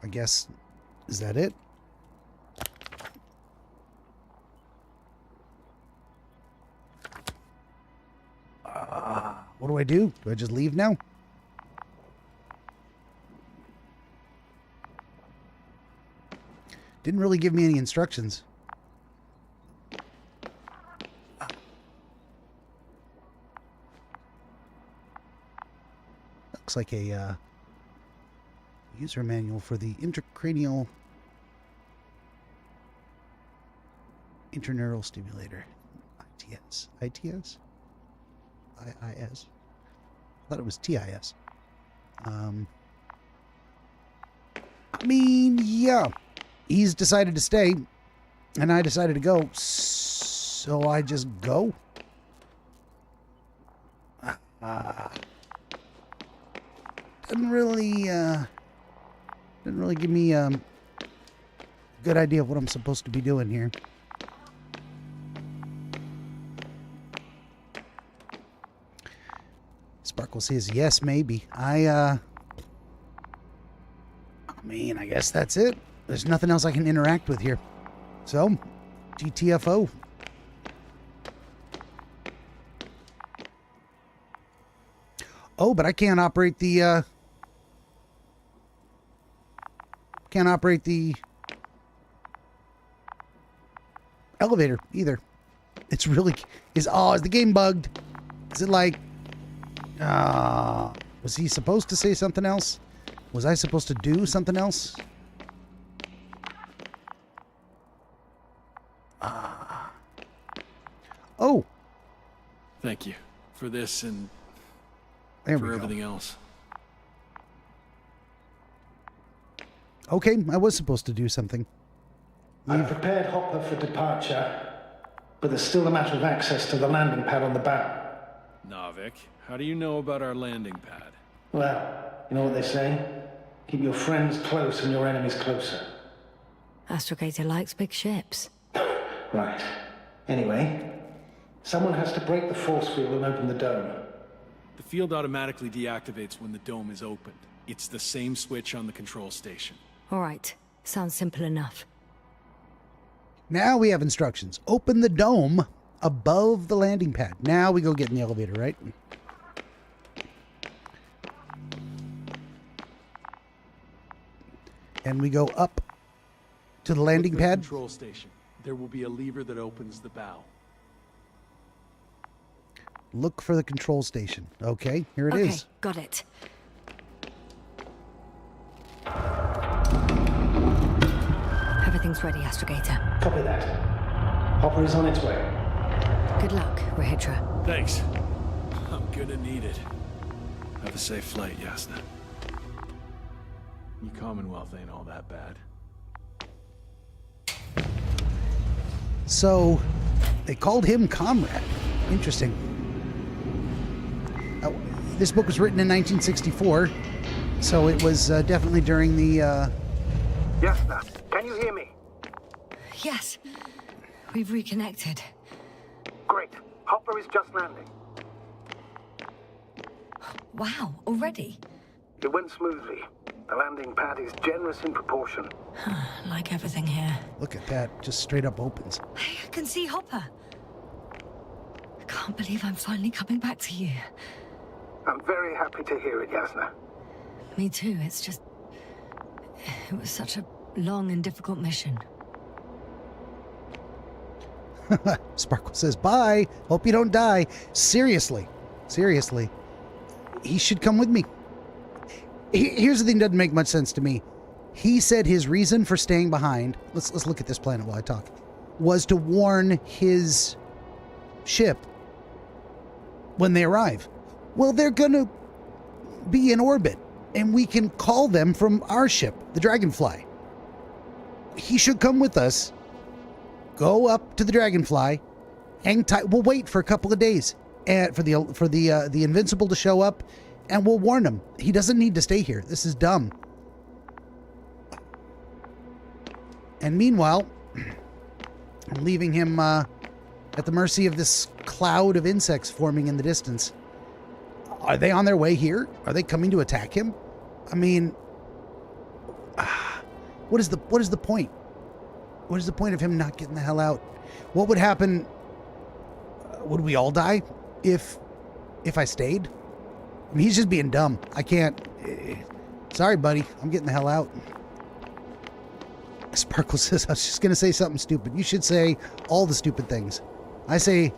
I guess, is that it? What do I do? Do I just leave now? Didn't really give me any instructions. Looks like a user manual for the intracranial intraneural stimulator. ITS. ITS? IIS? I thought it was TIS. I mean, yeah. He's decided to stay, and I decided to go, so I just go. Didn't really give me a good idea of what I'm supposed to be doing here. Sparkle says, yes, maybe. I mean, I guess that's it. There's nothing else I can interact with here. So, GTFO. Oh, but I can't operate the, elevator either. It's really, is the game bugged? Is it like, was he supposed to say something else? Was I supposed to do something else? Oh. Thank you for this and there for we go. everything else. Okay, I was supposed to do something. I've prepared Hopper for departure, but there's still a matter of access to the landing pad on the bow. Navik, how do you know about our landing pad? Well, you know what they say? Keep your friends close and your enemies closer. Astrogator likes big ships. Right. Anyway, someone has to break the force field and open the dome. The field automatically deactivates when the dome is opened. It's the same switch on the control station. All right. Sounds simple enough. Now we have instructions. Open the dome above the landing pad. Now we go get in the elevator, right? And we go up to the landing Look for the pad. Control station. There will be a lever that opens the bow. Look for the control station. Okay, here it is. Okay, got it. Everything's ready, Astrogator. Copy that. Hopper is on its way. Good luck, Rahitra. Thanks. I'm gonna need it. Have a safe flight, Yasna. Your Commonwealth ain't all that bad. So, they called him Comrade. Interesting. This book was written in 1964, so it was definitely during the... Yasna, can you hear me? Yes. We've reconnected. Great. Hopper is just landing. Wow, already? It went smoothly. The landing pad is generous in proportion. Like everything here. Look at that. Just straight up opens. Hey, I can see Hopper. I can't believe I'm finally coming back to you. I'm very happy to hear it, Yasna. Me too, it's just... It was such a long and difficult mission. Sparkle says, bye. Hope you don't die. Seriously. Seriously. He should come with me. Here's the thing that doesn't make much sense to me. He said his reason for staying behind, let's look at this planet while I talk, was to warn his ship when they arrive. Well, they're going to be in orbit, and we can call them from our ship, the Dragonfly. He should come with us, go up to the Dragonfly, hang tight. We'll wait for a couple of days and for the Invincible to show up, and we'll warn him. He doesn't need to stay here. This is dumb. And meanwhile, I'm leaving him at the mercy of this cloud of insects forming in the distance. Are they on their way here? Are they coming to attack him? I mean, what is the point? What is the point of him not getting the hell out? What would happen? Would we all die if if I stayed. I mean, he's just being dumb. I can't. Sorry, buddy. I'm getting the hell out. Sparkle says, I was just going to say something stupid. You should say all the stupid things. I say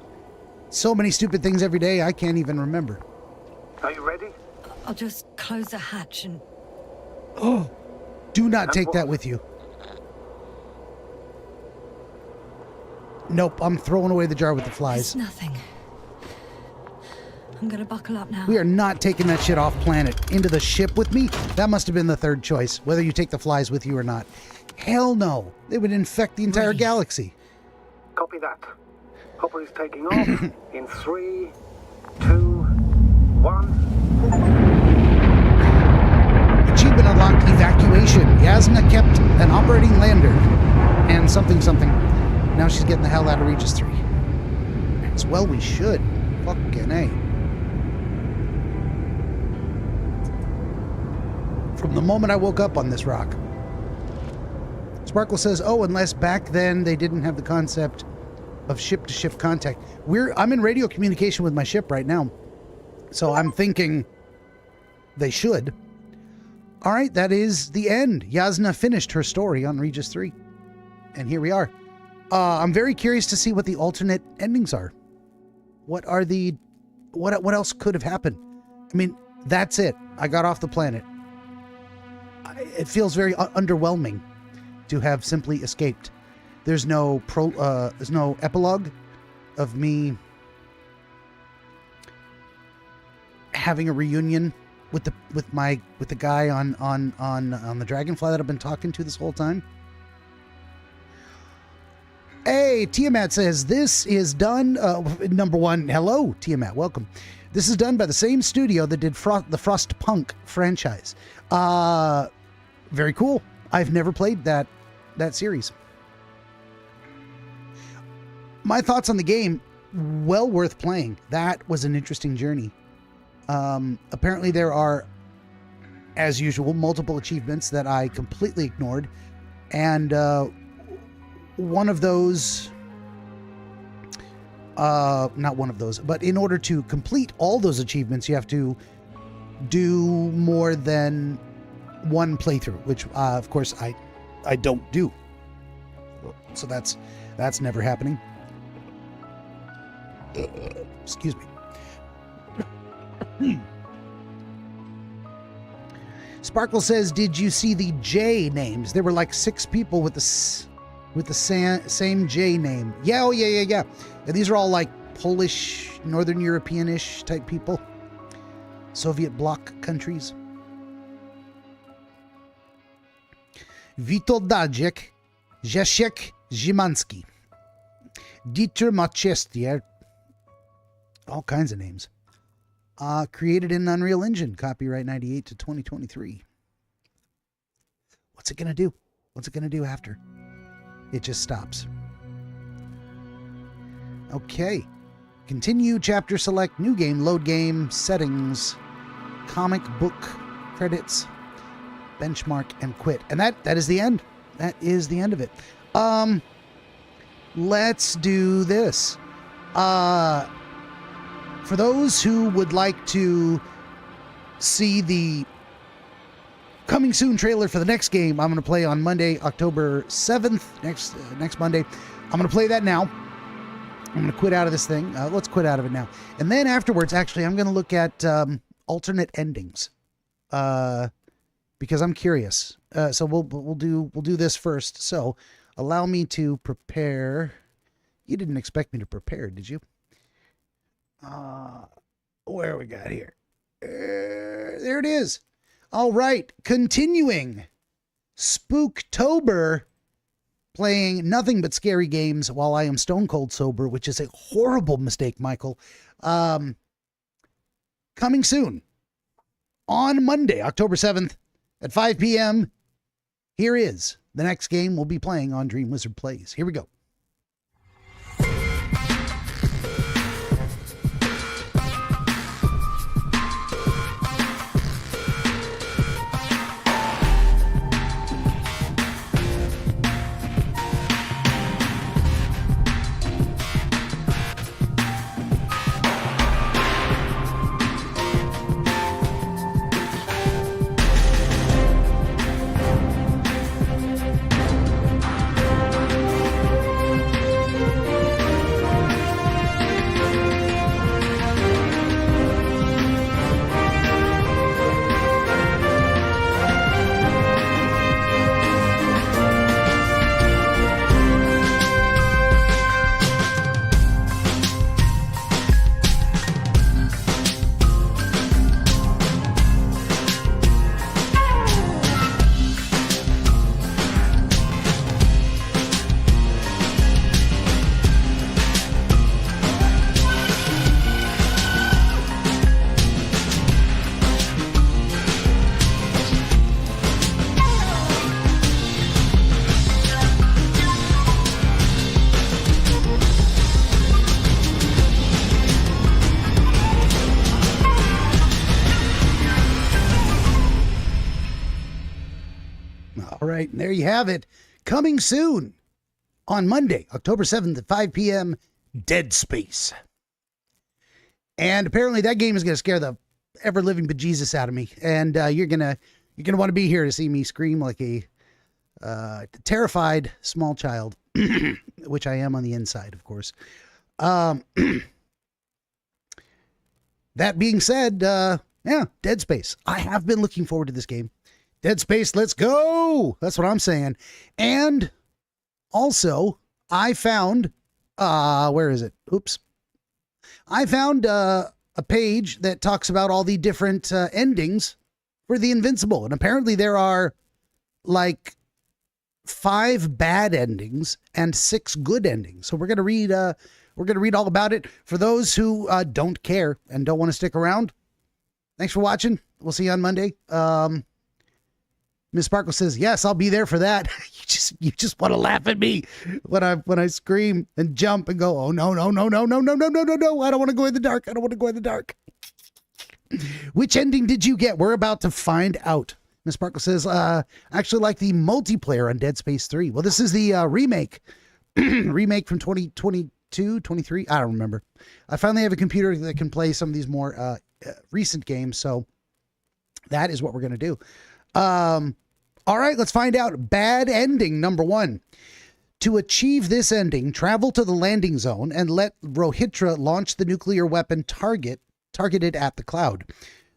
so many stupid things every day, I can't even remember. Are you ready? I'll just close the hatch and... Oh, do not take that with you. Nope, I'm throwing away the jar with the flies. It's nothing. I'm gonna buckle up now. We are not taking that shit off planet. Into the ship with me? That must have been the third choice, whether you take the flies with you or not. Hell no. They would infect the entire galaxy. Copy that. Hopper is taking off in 3, 2, 1. Achievement unlocked, evacuation. Yasna kept an operating lander. And something. Now she's getting the hell out of Regis 3. As well we should. Fucking A. From the moment I woke up on this rock. Sparkle says, oh, unless back then they didn't have the concept of ship-to-ship contact. I'm in radio communication with my ship right now. So I'm thinking they should. All right, that is the end. Yasna finished her story on Regis 3. And here we are. I'm very curious to see what the alternate endings are. What else could have happened? I mean, that's it. I got off the planet. It feels very underwhelming to have simply escaped. There's no epilogue of me having a reunion with the guy on the Dragonfly that I've been talking to this whole time. Hey, Tiamat says, this is done, number one, hello, Tiamat, welcome. This is done by the same studio that did the Frostpunk franchise. Very cool. I've never played that series. My thoughts on the game, well worth playing. That was an interesting journey. Apparently there are, as usual, multiple achievements that I completely ignored. And, one of those, not one of those, but in order to complete all those achievements, you have to do more than one playthrough, which, of course, I don't do. So that's never happening. Excuse me. Sparkle says, did you see the J names? There were like 6 people with the same J name. Yeah, oh yeah. And these are all like Polish, Northern European-ish type people. Soviet bloc countries. Witold Dajek, Zeszek Zimanski, Dieter Machestier, all kinds of names. Created in Unreal Engine, copyright 98 to 2023. What's it gonna do? What's it gonna do after? It just stops. Okay. Continue, chapter select, new game, load game, settings, comic book, credits, benchmark, and quit. And that is the end. That is the end of it. Let's do this. For those who would like to see the coming soon trailer for the next game I'm going to play on Monday, October 7th, next Monday. I'm going to play that now. I'm going to quit out of this thing. Let's quit out of it now. And then afterwards, actually, I'm going to look at alternate endings because I'm curious. So we'll do this first. So allow me to prepare. You didn't expect me to prepare, did you? Where we got here? There it is. All right, continuing. Spooktober, playing nothing but scary games while I am stone cold sober, which is a horrible mistake, Michael. Coming soon on Monday, October 7th at 5 p.m. Here is the next game we'll be playing on DreamWizard Plays. Here we go. right, and there you have it. Coming soon on Monday, October 7th at 5 p.m., Dead Space. And apparently that game is going to scare the ever-living bejesus out of me. And you're gonna want to be here to see me scream like a terrified small child, which I am on the inside, of course. That being said, yeah, Dead Space. I have been looking forward to this game. Dead Space, let's go! That's what I'm saying. And also, I found, where is it? Oops. I found a page that talks about all the different endings for the Invincible. And apparently there are like 5 bad endings and 6 good endings. So we're going to read all about it. For those who don't care and don't want to stick around, thanks for watching. We'll see you on Monday. Miss Sparkle says, yes, I'll be there for that. You just want to laugh at me when I scream and jump and go, oh, no. I don't want to go in the dark. I don't want to go in the dark. Which ending did you get? We're about to find out. Miss Sparkle says, I actually like the multiplayer on Dead Space 3. Well, this is the remake. Remake from 2022, 23. I don't remember. I finally have a computer that can play some of these more recent games. So that is what we're going to do. All right, let's find out. Bad ending number 1. To achieve this ending, travel to the landing zone and let Rohitra launch the nuclear weapon targeted at the cloud.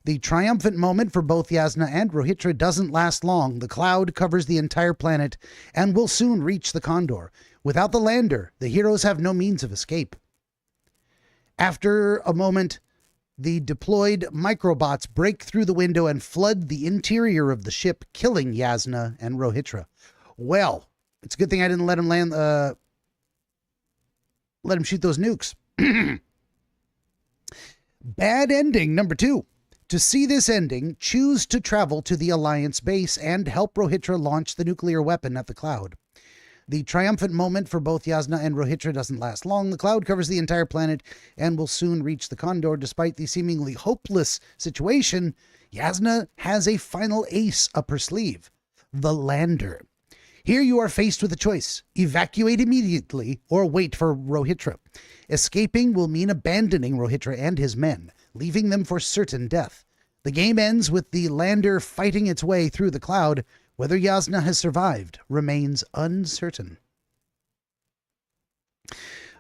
The triumphant moment for both Yasna and Rohitra doesn't last long. The cloud covers the entire planet and will soon reach the Condor. Without the lander, the heroes have no means of escape. After a moment, the deployed microbots break through the window and flood the interior of the ship, killing Yasna and Rohitra. Well, it's a good thing I didn't let him shoot those nukes. Bad ending number 2. To see this ending, choose to travel to the Alliance base and help Rohitra launch the nuclear weapon at the cloud. The triumphant moment for both Yasna and Rohitra doesn't last long. The cloud covers the entire planet and will soon reach the Condor. Despite the seemingly hopeless situation, Yasna has a final ace up her sleeve: the lander. Here you are faced with a choice: evacuate immediately or wait for Rohitra. Escaping will mean abandoning Rohitra and his men, leaving them for certain death. The game ends with the lander fighting its way through the cloud. Whether Yasna has survived remains uncertain.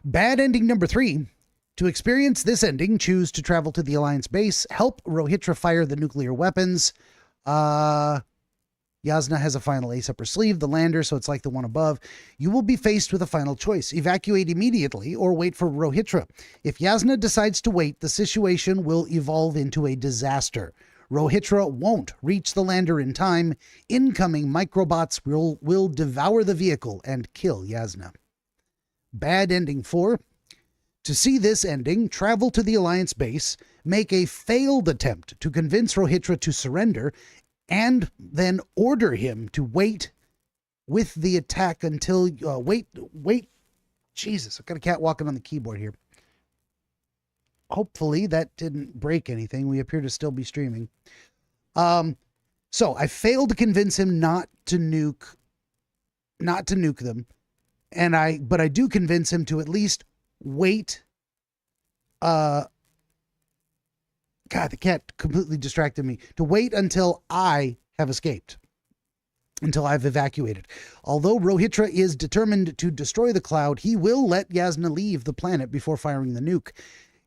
Bad ending number 3. To experience this ending, choose to travel to the Alliance base, help Rohitra fire the nuclear weapons. Yasna has a final ace up her sleeve, the lander, so it's like the one above. You will be faced with a final choice: evacuate immediately or wait for Rohitra. If Yasna decides to wait, the situation will evolve into a disaster. Rohitra won't reach the lander in time. Incoming microbots will devour the vehicle and kill Yasna. Bad ending 4. To see this ending, travel to the Alliance base, make a failed attempt to convince Rohitra to surrender, and then order him to wait with the attack until... wait. Jesus, I've got a cat walking on the keyboard here. Hopefully that didn't break anything. We appear to still be streaming. So I failed to convince him not to nuke them. But I do convince him to at least wait. God, the cat completely distracted me. To wait until I have escaped. Until I've evacuated. Although Rohitra is determined to destroy the cloud, he will let Yasna leave the planet before firing the nuke.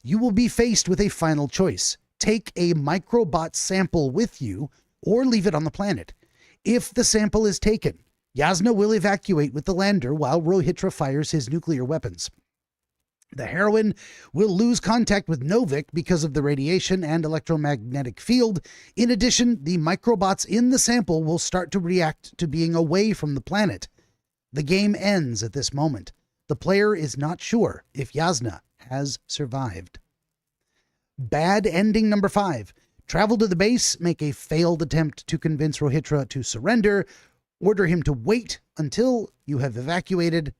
You will be faced with a final choice. Take a microbot sample with you or leave it on the planet. If the sample is taken, Yasna will evacuate with the lander while Rohitra fires his nuclear weapons. The heroine will lose contact with Novik because of the radiation and electromagnetic field. In addition, the microbots in the sample will start to react to being away from the planet. The game ends at this moment. The player is not sure if Yasna has survived. Bad ending number 5. Travel to the base, make a failed attempt to convince Rohitra to surrender, order him to wait until you have evacuated.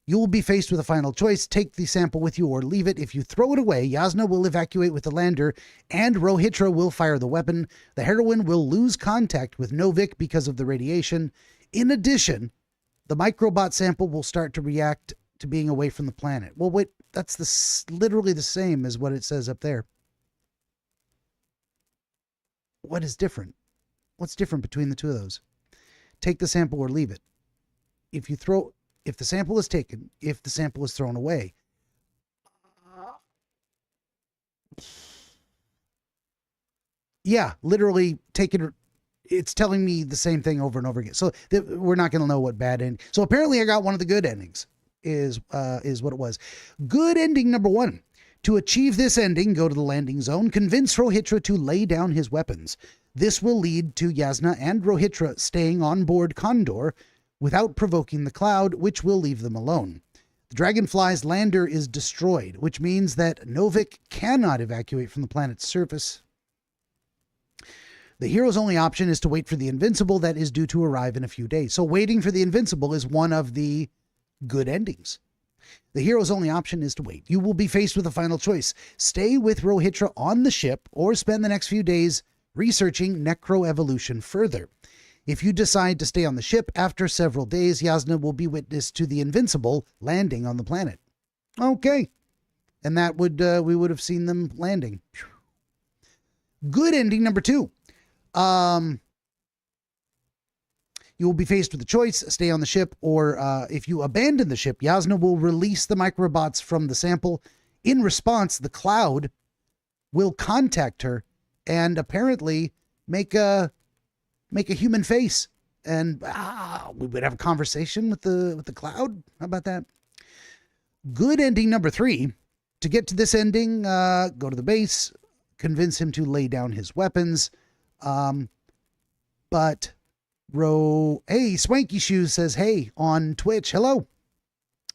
You will be faced with a final choice: take the sample with you or leave it. If you throw it away, Yasna will evacuate with the lander and Rohitra will fire the weapon. The heroine will lose contact with Novik because of the radiation. In addition, the microbot sample will start to react to being away from the planet. Well, wait, that's literally the same as what it says up there. What is different? What's different between the two of those? Take the sample or leave it. If the sample is taken, if the sample is thrown away. Yeah, literally take it. It's telling me the same thing over and over again. So we're not going to know what bad ending. So apparently I got one of the good endings is what it was. Good ending number 1. To achieve this ending, go to the landing zone, convince Rohitra to lay down his weapons. This will lead to Yasna and Rohitra staying on board Condor without provoking the cloud, which will leave them alone. The Dragonfly's lander is destroyed, which means that Novik cannot evacuate from the planet's surface. The hero's only option is to wait for the Invincible that is due to arrive in a few days. So waiting for the Invincible is one of the good endings. The hero's only option is to wait. You will be faced with a final choice. Stay with Rohitra on the ship or spend the next few days researching necroevolution further. If you decide to stay on the ship, after several days, Yasna will be witness to the Invincible landing on the planet. Okay. And that would we would have seen them landing. Good ending number 2. You will be faced with a choice, stay on the ship, or if you abandon the ship, Yasna will release the microbots from the sample. In response, the cloud will contact her and apparently make a human face. And we would have a conversation with the cloud. How about that? Good ending number 3. To get to this ending, go to the base, convince him to lay down his weapons. But hey, Swanky Shoes says, hey, on Twitch. Hello.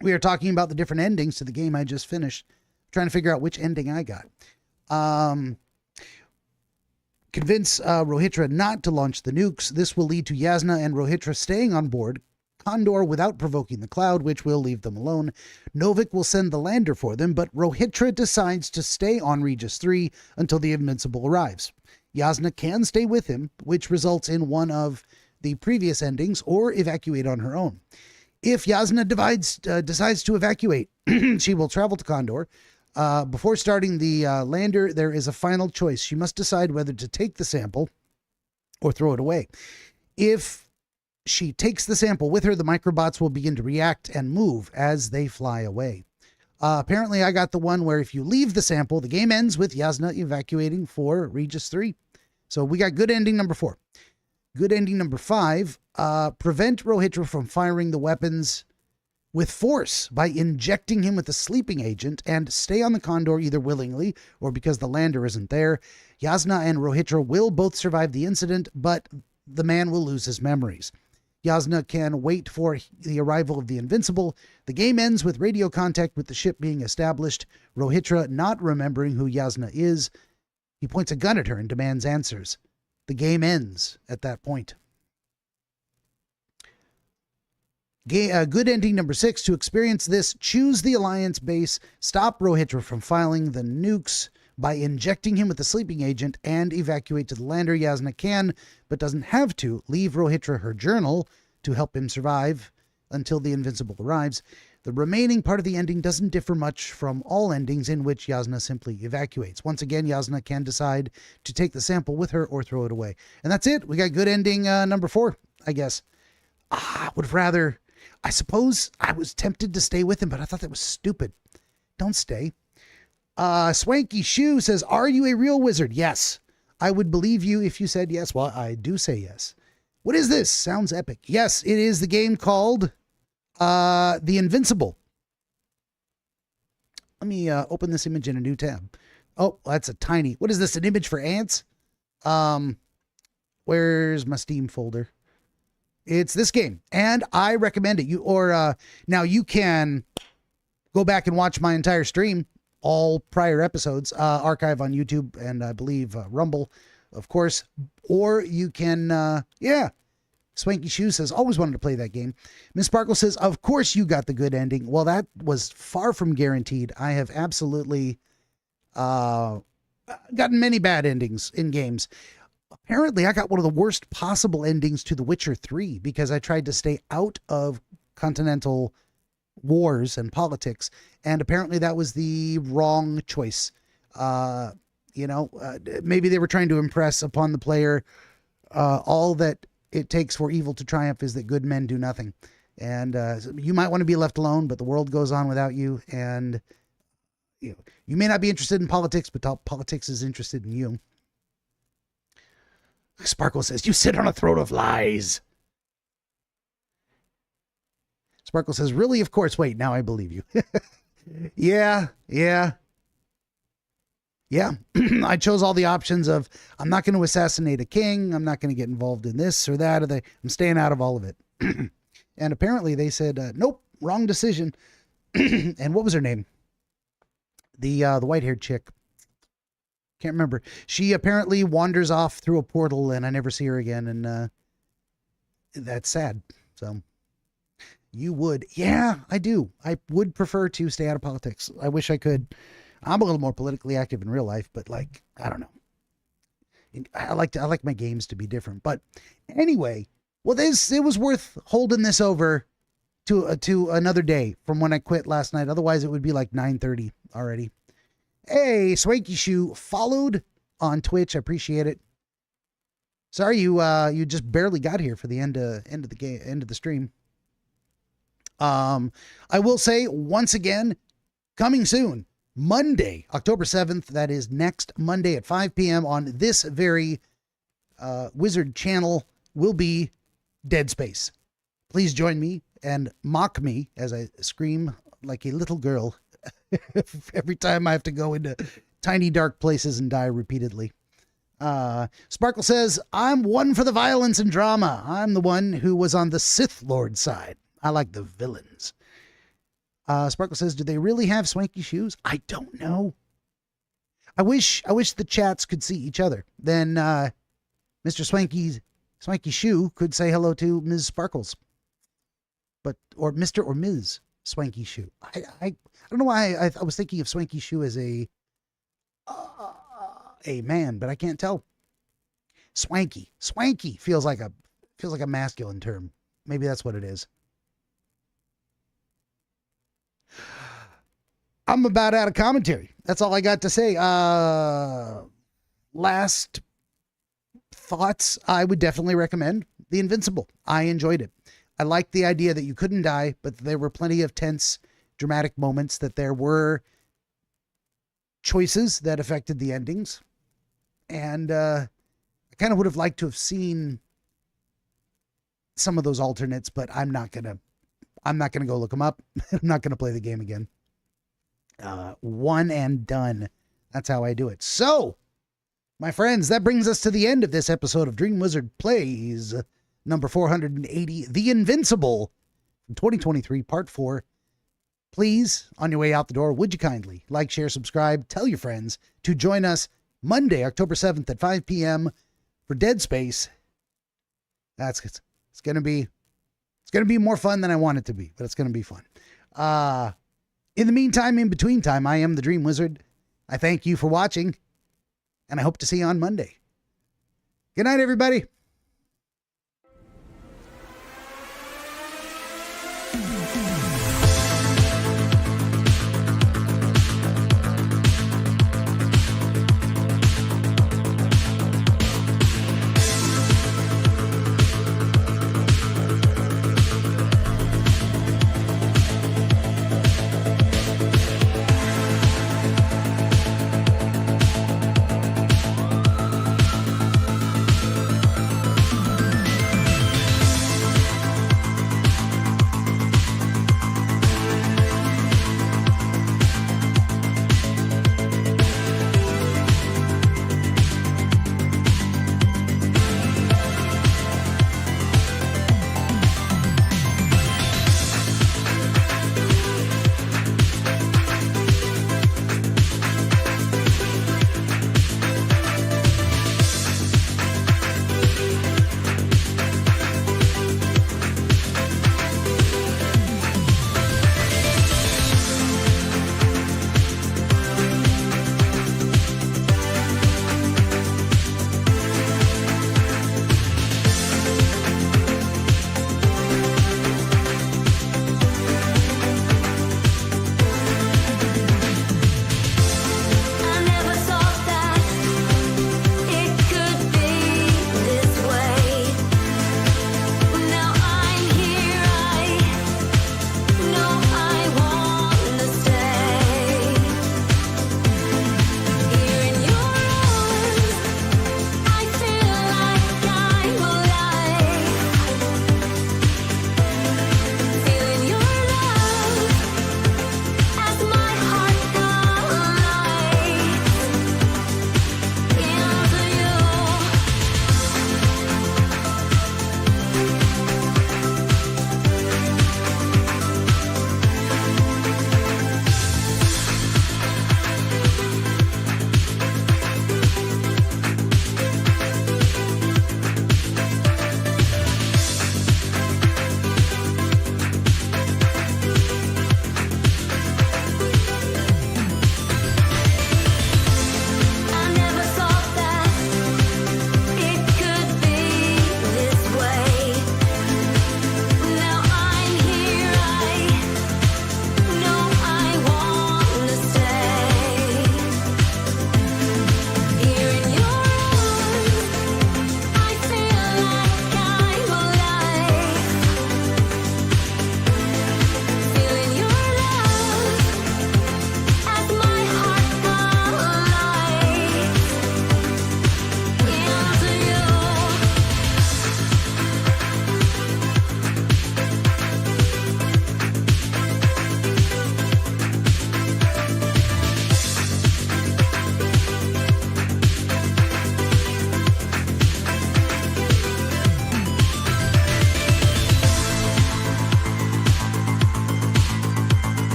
We are talking about the different endings to the game I just finished. Trying to figure out which ending I got. Convince Rohitra not to launch the nukes. This will lead to Yasna and Rohitra staying on board Condor without provoking the cloud, which will leave them alone. Novik will send the lander for them, but Rohitra decides to stay on Regis 3 until the Invincible arrives. Yasna can stay with him, which results in one of the previous endings, or evacuate on her own. If Yasna decides to evacuate, she will travel to Condor. Before starting the lander, there is a final choice. She must decide whether to take the sample or throw it away. If she takes the sample with her, the microbots will begin to react and move as they fly away. Apparently, I got the one where if you leave the sample, the game ends with Yasna evacuating for Regis 3. So we got good ending number 4. Good ending number 5, prevent Rohitra from firing the weapons with force by injecting him with a sleeping agent and stay on the Condor either willingly or because the lander isn't there. Yasna and Rohitra will both survive the incident, but the man will lose his memories. Yasna can wait for the arrival of the Invincible. The game ends with radio contact with the ship being established. Rohitra not remembering who Yasna is. He points a gun at her and demands answers. The game ends at that point. Good ending number 6. To experience this, choose the Alliance base, stop Rohitra from filing the nukes by injecting him with a sleeping agent, and evacuate to the lander. Yasna can, but doesn't have to, leave Rohitra her journal to help him survive until the Invincible arrives. The remaining part of the ending doesn't differ much from all endings in which Yasna simply evacuates. Once again, Yasna can decide to take the sample with her or throw it away. And that's it. We got good ending number 4, I guess. I would have rather... I suppose I was tempted to stay with him, but I thought that was stupid. Don't stay. Swanky Shoe says, are you a real wizard? Yes. I would believe you if you said yes. Well, I do say yes. What is this? Sounds epic. Yes, it is the game called The Invincible. Let me open this image in a new tab. Oh, that's a tiny... What is this, an image for ants? Where's my Steam folder? It's this game, and I recommend it. Now you can go back and watch my entire stream, all prior episodes, archive on YouTube and I believe Rumble, of course. Or you can, Swanky Shoe says, always wanted to play that game. Miss Sparkle says, of course you got the good ending. Well, that was far from guaranteed. I have absolutely gotten many bad endings in games. apparently I got one of the worst possible endings to The Witcher 3 because I tried to stay out of continental wars and politics, and apparently that was the wrong choice. Maybe they were trying to impress upon the player all that it takes for evil to triumph is that good men do nothing. And you might want to be left alone, but the world goes on without you. And you may not be interested in politics, but politics is interested in you. Sparkle says, you sit on a throne of lies. Sparkle says, really? Of course. Wait, now I believe you. Yeah. I chose all the options of, I'm not going to assassinate a king. I'm not going to get involved in this or that. I'm staying out of all of it. And apparently they said, nope, wrong decision. And what was her name? The white-haired chick. Can't remember. She apparently wanders off through a portal and I never see her again. And that's sad. So you would. Yeah, I do. I would prefer to stay out of politics. I wish I could. I'm a little more politically active in real life, but I don't know. I like my games to be different. But anyway, well, it was worth holding this over to another day from when I quit last night. Otherwise, it would be like 9:30 already. Hey, Swanky Shoe followed on Twitch. I appreciate it. Sorry you just barely got here for the end of the stream. I will say once again, coming soon, Monday, October 7th. That is next Monday at 5 p.m. on this very Wizard channel will be Dead Space. Please join me and mock me as I scream like a little girl every time I have to go into tiny dark places and die repeatedly. Sparkle says, I'm one for the violence and drama. I'm the one who was on the Sith Lord side. I like the villains. Sparkle says, do they really have swanky shoes? I don't know. I wish the chats could see each other. Then Mr. Swanky Shoe could say hello to Ms. Sparkles. Or Mr. or Ms. Swanky Shoe. I don't know why I was thinking of Swanky Shoe as a man, but I can't tell. Swanky feels like a masculine term. Maybe that's what it is. I'm about out of commentary. That's all I got to say. Last thoughts, I would definitely recommend The Invincible. I enjoyed it. I liked the idea that you couldn't die, but there were plenty of tense, dramatic moments, that there were choices that affected the endings. And I kind of would have liked to have seen some of those alternates, but I'm not going to go look them up. I'm not going to play the game again. One and done. That's how I do it. So, my friends, that brings us to the end of this episode of DreamWizard Plays number 480, The Invincible, from 2023, Part 4. Please, on your way out the door, would you kindly like, share, subscribe, tell your friends to join us Monday, October 7th at 5 p.m. for Dead Space. It's going to be more fun than I want it to be, but it's going to be fun. In the meantime, in between time, I am the Dream Wizard. I thank you for watching, and I hope to see you on Monday. Good night, everybody.